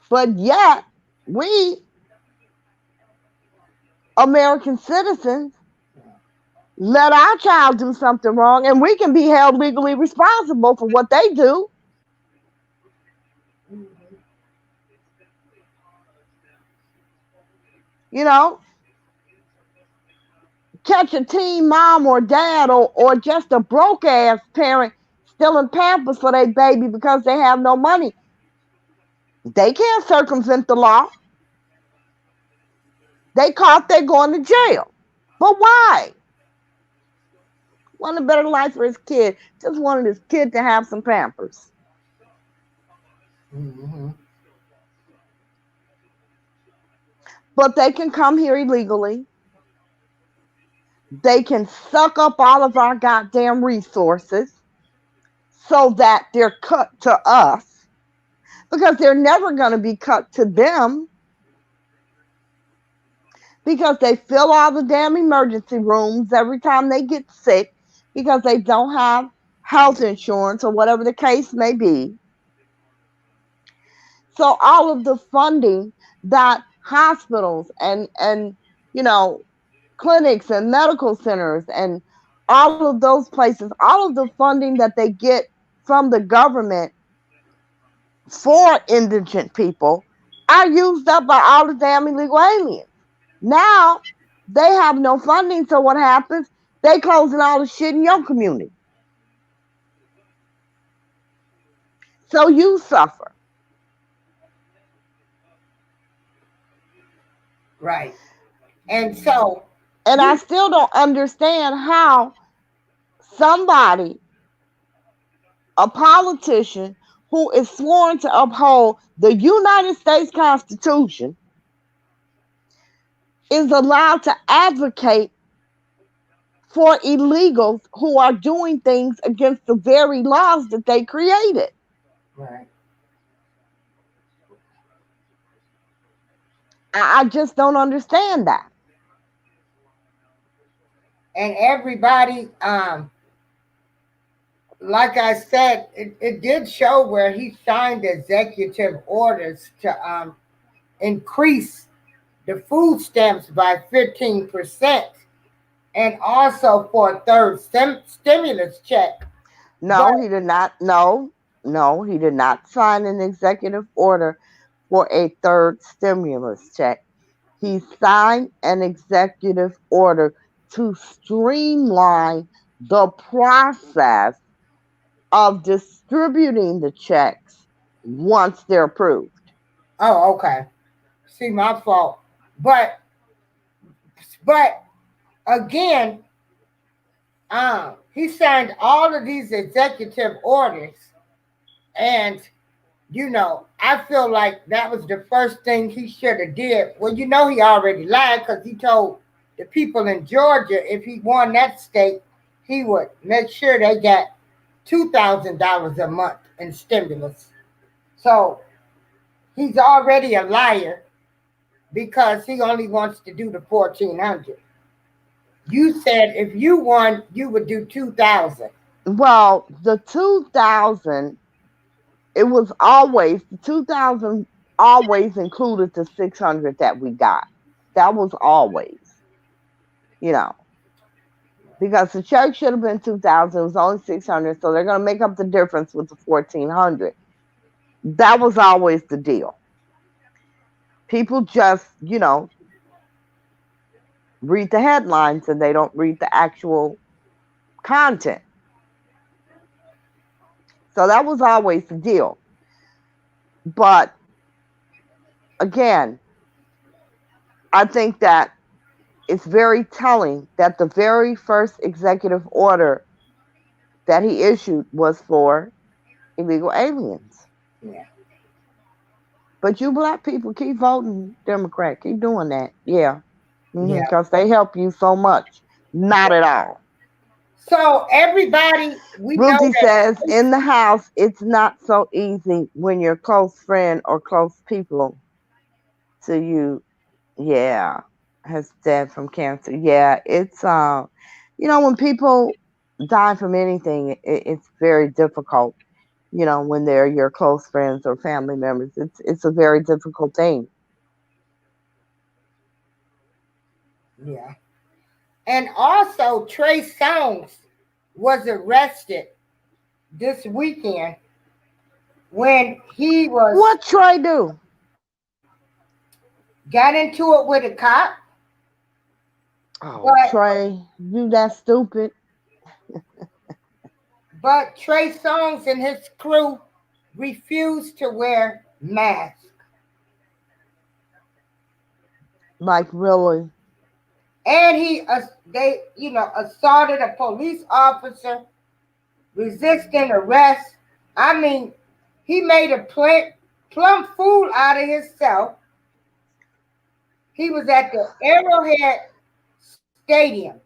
But yet, we, American citizens, let our child do something wrong and we can be held legally responsible for what they do. You know, catch a teen mom or dad or just a broke ass parent stealing pampers for their baby because they have no money. They can't circumvent the law. They caught, they're going to jail. But why? Want a better life for his kid. Just wanted his kid to have some pampers. Mm-hmm. But they can come here illegally. They can suck up all of our goddamn resources so that they're cut to us, because they're never going to be cut to them, because they fill all the damn emergency rooms every time they get sick because they don't have health insurance or whatever the case may be. So all of the funding that hospitals and you know, clinics and medical centers and all of those places, all of the funding that they get from the government for indigent people are used up by all the damn illegal aliens. Now they have no funding, so what happens? They closing all the shit in your community. So you suffer. Right. And so, And I still don't understand how somebody, a politician who is sworn to uphold the United States Constitution, is allowed to advocate for illegals who are doing things against the very laws that they created. right. I just don't understand that. And everybody, like I said, it did show where he signed executive orders to increase the food stamps by 15%, and also for a third stimulus check. No, But he did not. No, he did not sign an executive order for a third stimulus check. He signed an executive order to streamline the process of distributing the checks once they're approved. oh, okay. See, my fault. But but again, he signed all of these executive orders, and I feel like that was the first thing he should have did. Well, he already lied because he told the people in Georgia if he won that state, he would make sure they got $2,000 a month in stimulus. So he's already a liar because he only wants to do the 1,400. You said if you won, you would do 2,000. Well, the 2000, it was always, the 2000 always included the 600 that we got. That was always, you know, because the church should have been 2,000. It was only 600, so they're going to make up the difference with the 1,400. That was always the deal. People just, read the headlines and they don't read the actual content. So that was always the deal. But again, I think that it's very telling that the very first executive order that he issued was for illegal aliens. Yeah. But you black people keep voting Democrat. Keep doing that. Yeah. Yeah. Because they help you so much. Not at all. So everybody, we know Ruthie that says, in the house, it's not so easy when your close friend or close people to you, yeah, has died from cancer. Yeah, it's when people die from anything, it's very difficult. When they're your close friends or family members, it's a very difficult thing. Yeah. And also, Trey Songz was arrested this weekend when he was. What Trey do? Got into it with a cop. Oh, Trey, you that stupid. But Trey Songz and his crew refused to wear masks. Like, really? And they assaulted a police officer, resisting arrest. I mean, he made a plumb fool out of himself. He was at the Arrowhead Stadium,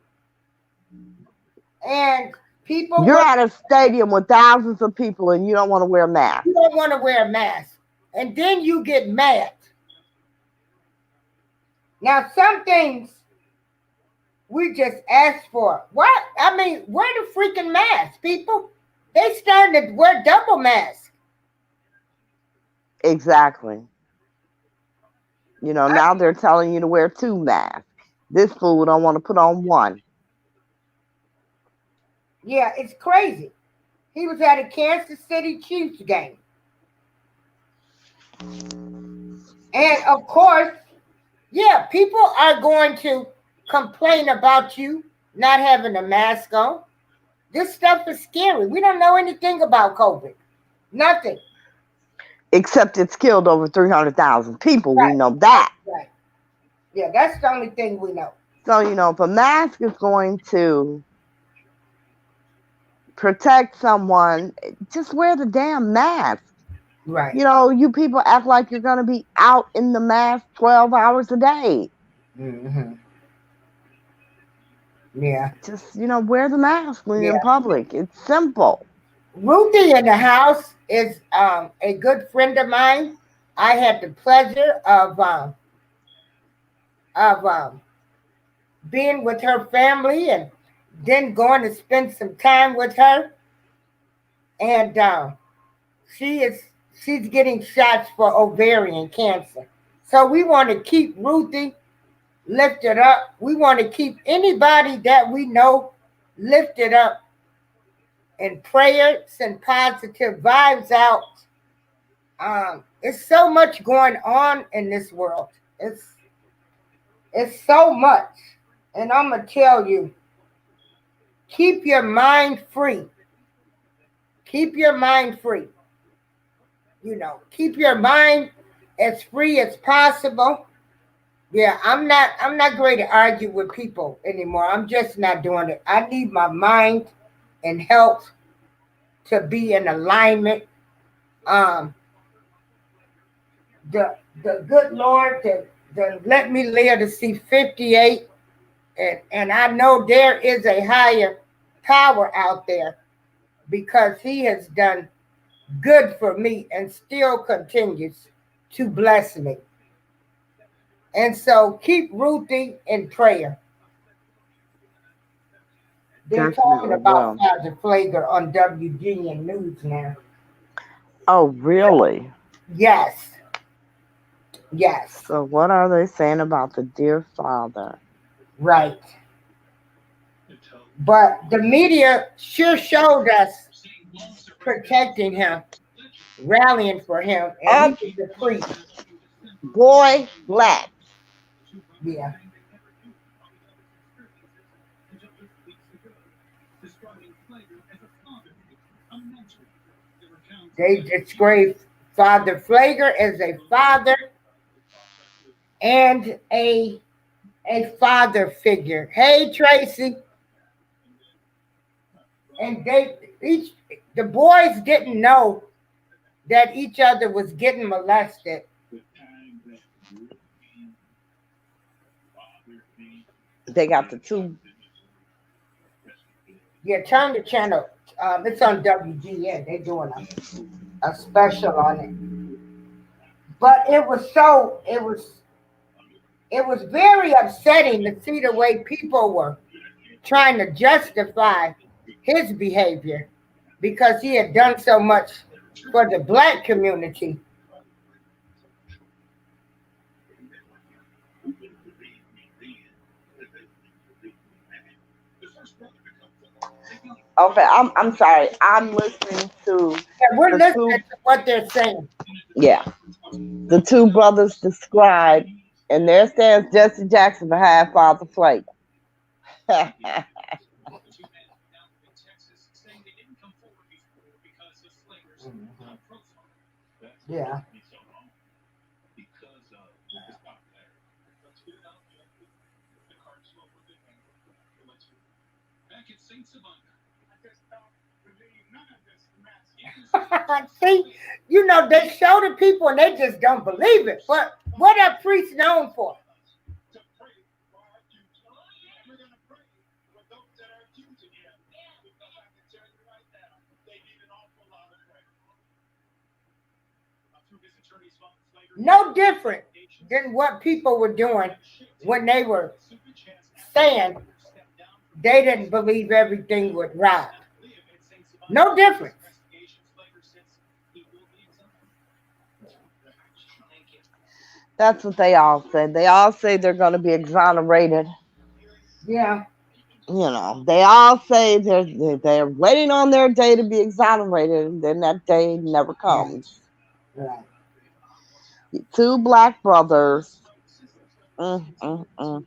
and people. You're at a stadium with thousands of people, and you don't want to wear a mask. You don't want to wear a mask, and then you get mad. Now, some things we just ask for. What? I mean, wear the freaking mask, people. They starting to wear double masks. Exactly. Now they're telling you to wear 2 masks. This fool don't want to put on 1. Yeah, it's crazy. He was at a Kansas City Chiefs game. And of course, yeah, people are going to complain about you not having a mask on. This stuff is scary. We don't know anything about COVID. Nothing. Except it's killed over 300,000 people. Right. We know that. Right. Yeah, that's the only thing we know. So, if a mask is going to protect someone, just wear the damn mask. Right. You people act like you're going to be out in the mask 12 hours a day. Mm-hmm. Yeah. Just, wear the mask when you're in public. It's simple. Ruthie in the house is a good friend of mine. I had the pleasure of being with her family and then going to spend some time with her. And she's getting shots for ovarian cancer. So we want to keep Ruthie lifted up. We want to keep anybody that we know lifted up in prayers and positive vibes out. It's so much going on in this world. It's so much. And I'm going to tell you, keep your mind free. Keep your mind free. Keep your mind as free as possible. Yeah, I'm not going to argue with people anymore. I'm just not doing it. I need my mind and health to be in alignment. The good Lord to let me live to see 58, and I know there is a higher power out there because He has done good for me and still continues to bless me. And so keep Ruthie in prayer. They're talking about Father Flager on WGN News now. Oh, really? Yes. Yes, So what are they saying about the dear father? right. But the media sure showed us protecting him, rallying for him, and he Up, was the priest. boy, black. Yeah. They described Father Flager as a father and a father figure. Hey Tracy, and they each the boys didn't know that each other was getting molested. They got the two. Yeah, turn the channel. It's on WGN. They're doing a special on it. But it was very upsetting to see the way people were trying to justify his behavior because he had done so much for the black community. Okay, I'm sorry. I'm listening to And we're the listening two. to what they're saying. Yeah, the two brothers described, and there stands Jesse Jackson behind Father Flake. Yeah. See, they show the people and they just don't believe it. But what are priests known for? No different than what people were doing when they were saying they didn't believe everything with Rob. No difference. That's what they all say. They all say they're going to be exonerated. Yeah. They all say they're waiting on their day to be exonerated, and then that day never Yeah. comes. Right. Two black brothers. Mm, mm, mm.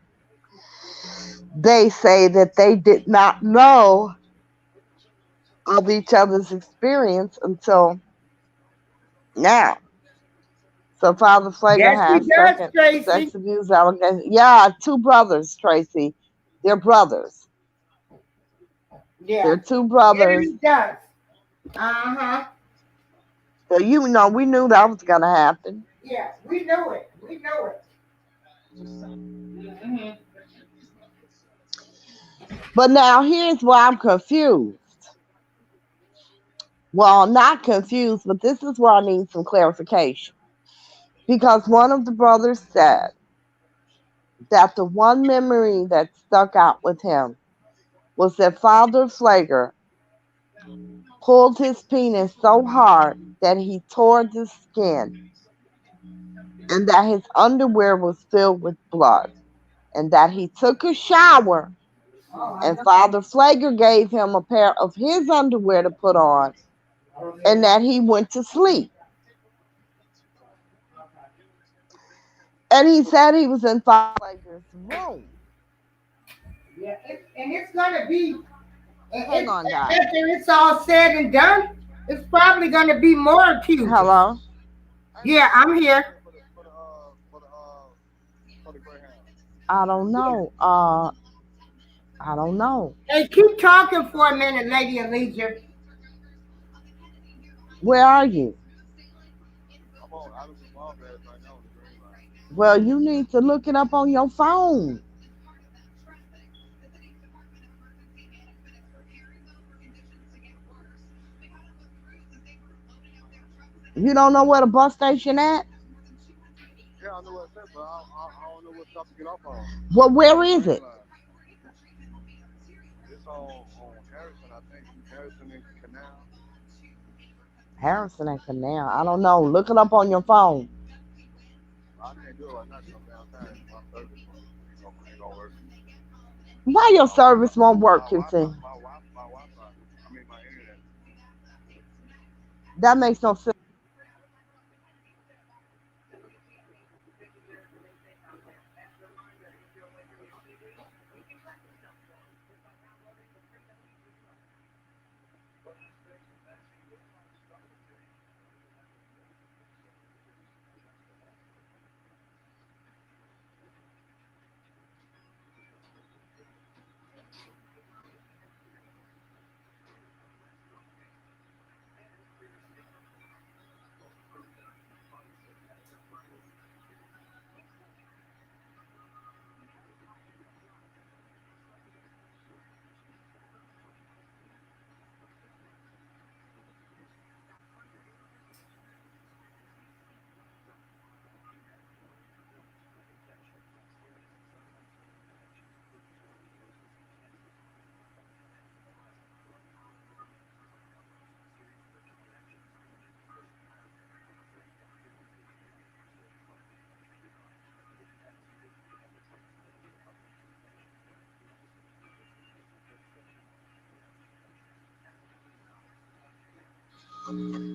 They say that they did not know of each other's experience until now. So Father Flager Yes, he has does, second sex Tracy. abuse allegations. Yeah, two brothers, Tracy. They're brothers. Yeah. They're two Yeah, brothers. he does. Uh-huh. So we knew that was gonna happen. Yeah, we know it. We know it. Hmm. But now here's why I'm confused. Well, not confused, but this is where I need some clarification. Because one of the brothers said that the one memory that stuck out with him was that Father Flager pulled his penis so hard that he tore the skin, and that his underwear was filled with blood, and that he took a shower, Oh, I and know. Father Flager gave him a pair of his underwear to put on, and that he went to sleep. And he said he was in Father Flager's room. Yeah, and it's gonna be. Hang It's on, guys. after it's all said and done. It's probably gonna be more accusers. Hello? Yeah, I'm here. I don't know. I don't know. Hey, keep talking for a minute, Lady Elijah. Where are you? Well, you need to look it up on your phone. You don't know where the bus station at? Well, where is it? Harrison and Canal. I don't know. Look it up on your phone. Why your service won't work, QT? That makes no sense.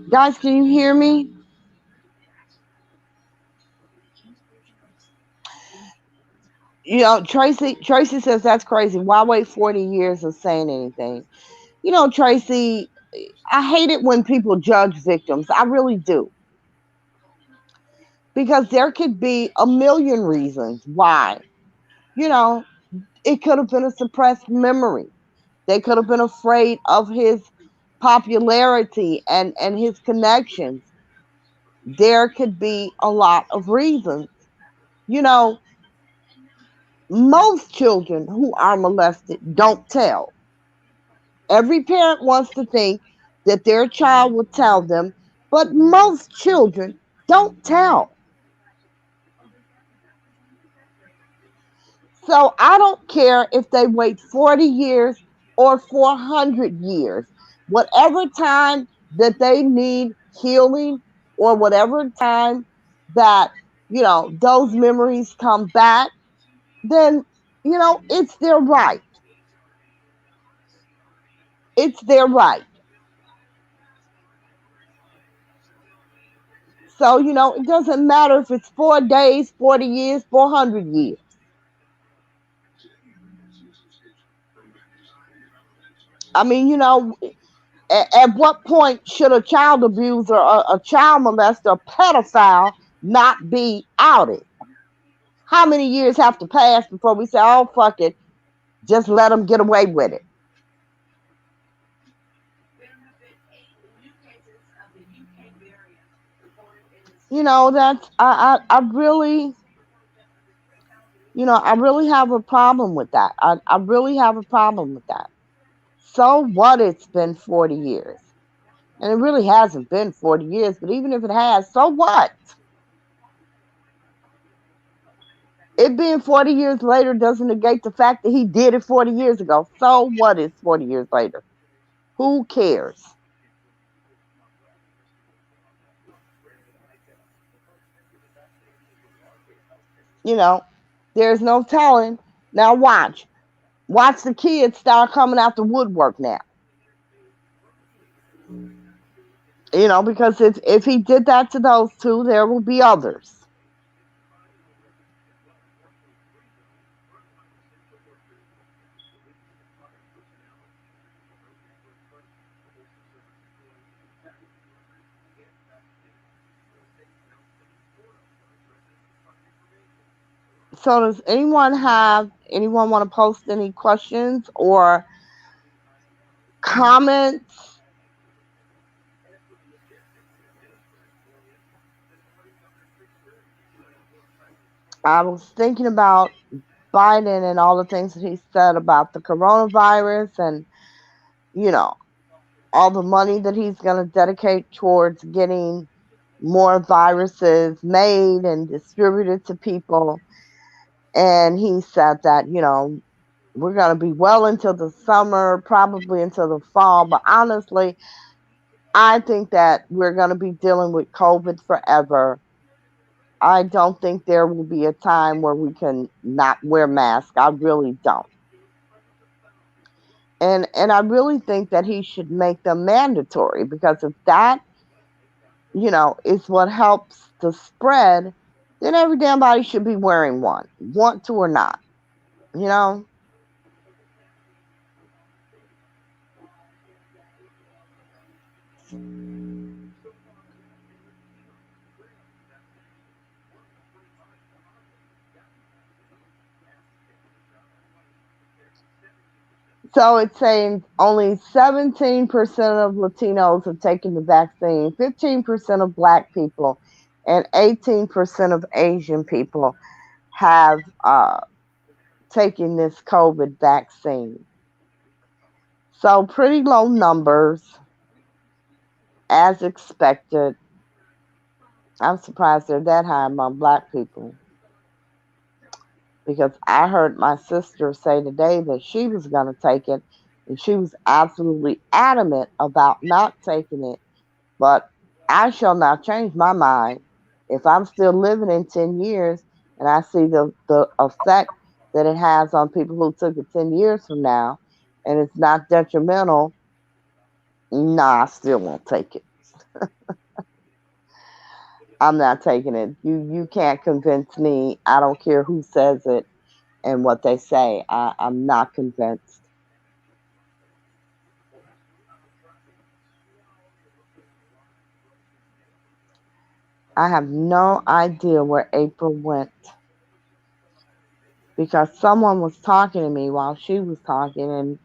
Guys, can you hear me? Tracy says that's crazy. Why wait 40 years of saying anything? Tracy, I hate it when people judge victims. I really do. Because there could be a million reasons why. You know, it could have been a suppressed memory. They could have been afraid of his popularity and his connections. There could be a lot of reasons. You know, most children who are molested don't tell. Every parent wants to think that their child will tell them, but most children don't tell. So I don't care if they wait 40 years or 400 years. Whatever time that they need healing or whatever time that, those memories come back, then, it's their right. It's their right. So, it doesn't matter if it's 4 days, 40 years, 400 years. I mean, at what point should a child abuser, a child molester, a pedophile not be outed? How many years have to pass before we say, oh, fuck it, just let them get away with it? That's, I really, I really have a problem with that. I really have a problem with that. So what? It's been 40 years. And it really hasn't been 40 years, but even if it has, so what? It being 40 years later doesn't negate the fact that he did it 40 years ago. So what is 40 years later? Who cares? You know, there's no telling. Now watch. Watch the kids start coming out the woodwork now. Because if he did that to those two, there will be others. So does anyone want to post any questions or comments? I was thinking about Biden and all the things that he said about the coronavirus and, you know, all the money that he's going to dedicate towards getting more viruses made and distributed to people. And he said that, we're going to be well into the summer, probably into the fall. But honestly, I think that we're going to be dealing with COVID forever. I don't think there will be a time where we can not wear masks. I really don't. And I really think that he should make them mandatory, because if that, is what helps the spread, then every damn body should be wearing one, want to or not, you know? So it's saying only 17% of Latinos have taken the vaccine, 15% of Black people, and 18% of Asian people have taken this COVID vaccine. So pretty low numbers, as expected. I'm surprised they're that high among Black people, because I heard my sister say today that she was going to take it, and she was absolutely adamant about not taking it. But I shall not change my mind. If I'm still living in 10 years and I see the effect that it has on people who took it 10 years from now, and it's not detrimental, nah, I still won't take it. I'm not taking it. You can't convince me. I don't care who says it and what they say. I'm not convinced. I have no idea where April went, because someone was talking to me while she was talking, and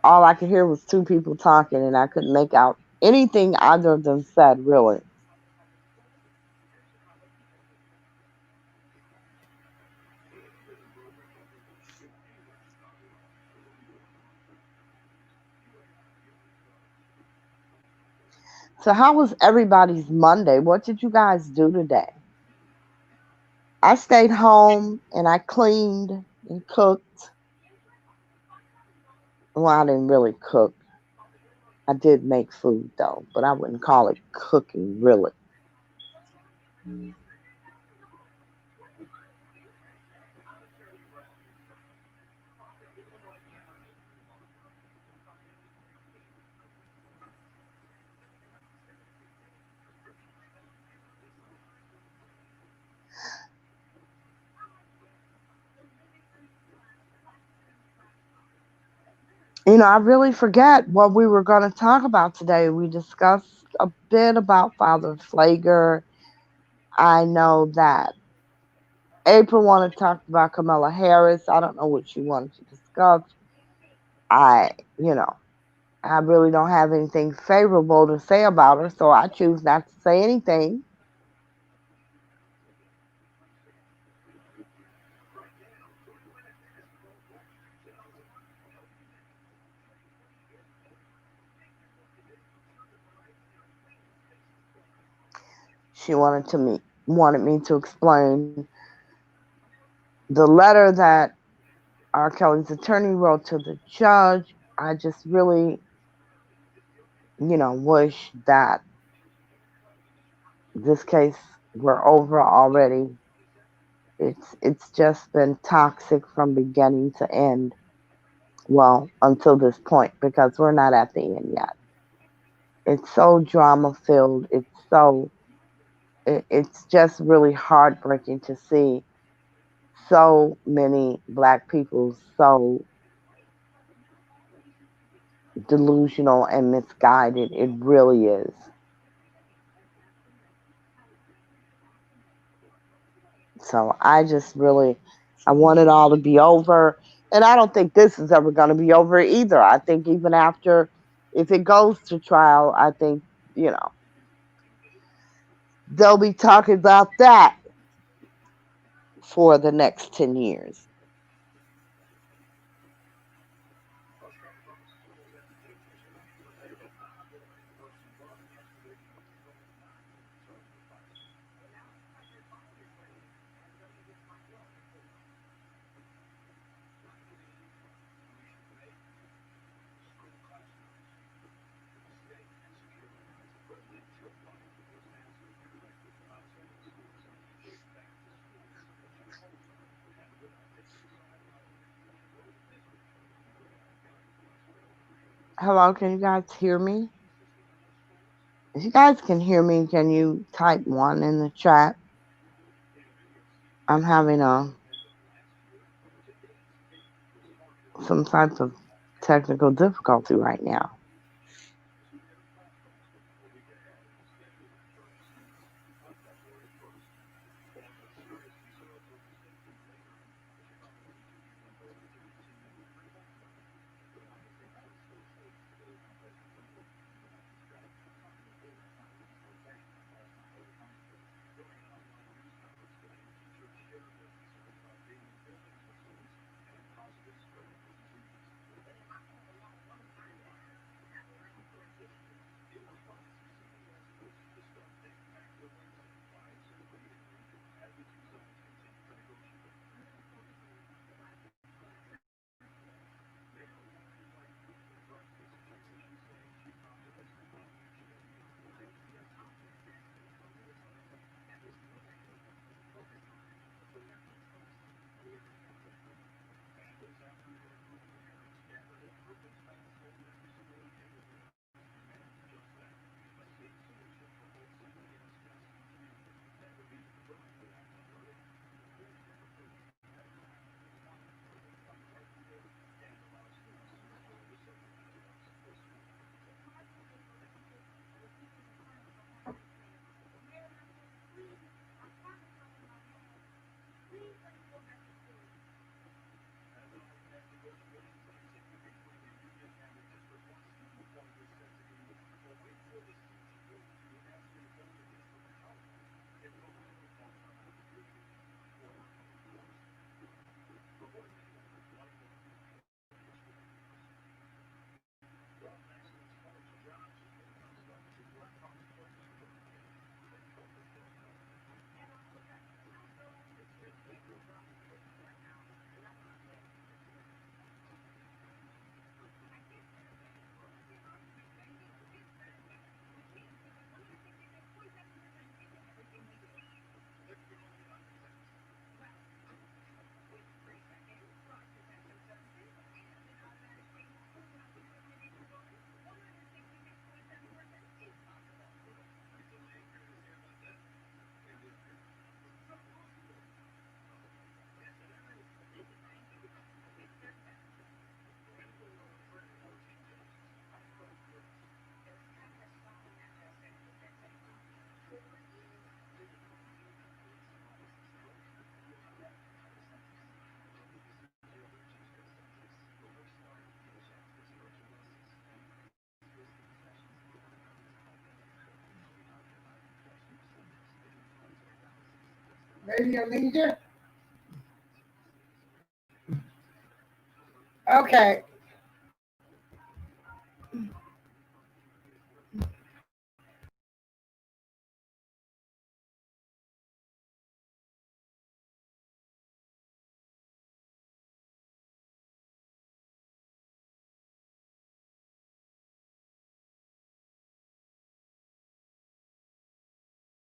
all I could hear was two people talking, and I couldn't make out anything either of them said, really. So, how was everybody's Monday? What did you guys do today? I stayed home and I cleaned and cooked. Well, I didn't really cook. I did make food though, but I wouldn't call it cooking, really. I really forget what we were going to talk about today. We discussed a bit about Father Flager. I know that April wanted to talk about Kamala Harris. I don't know what she wanted to discuss. I, you know, I really don't have anything favorable to say about her, so I choose not to say anything. She wanted me to explain the letter that R. Kelly's attorney wrote to the judge. I just really, wish that this case were over already. It's just been toxic from beginning to end. Well, until this point, because we're not at the end yet. It's so drama filled. It's just really heartbreaking to see so many Black people so delusional and misguided. It really is. So I want it all to be over. And I don't think this is ever going to be over either. I think even after, if it goes to trial, I think, you know, they'll be talking about that for the next 10 years. Hello, can you guys hear me? If you guys can hear me, can you type one in the chat? I'm having some type of technical difficulty right now. Lady Alicia? Okay,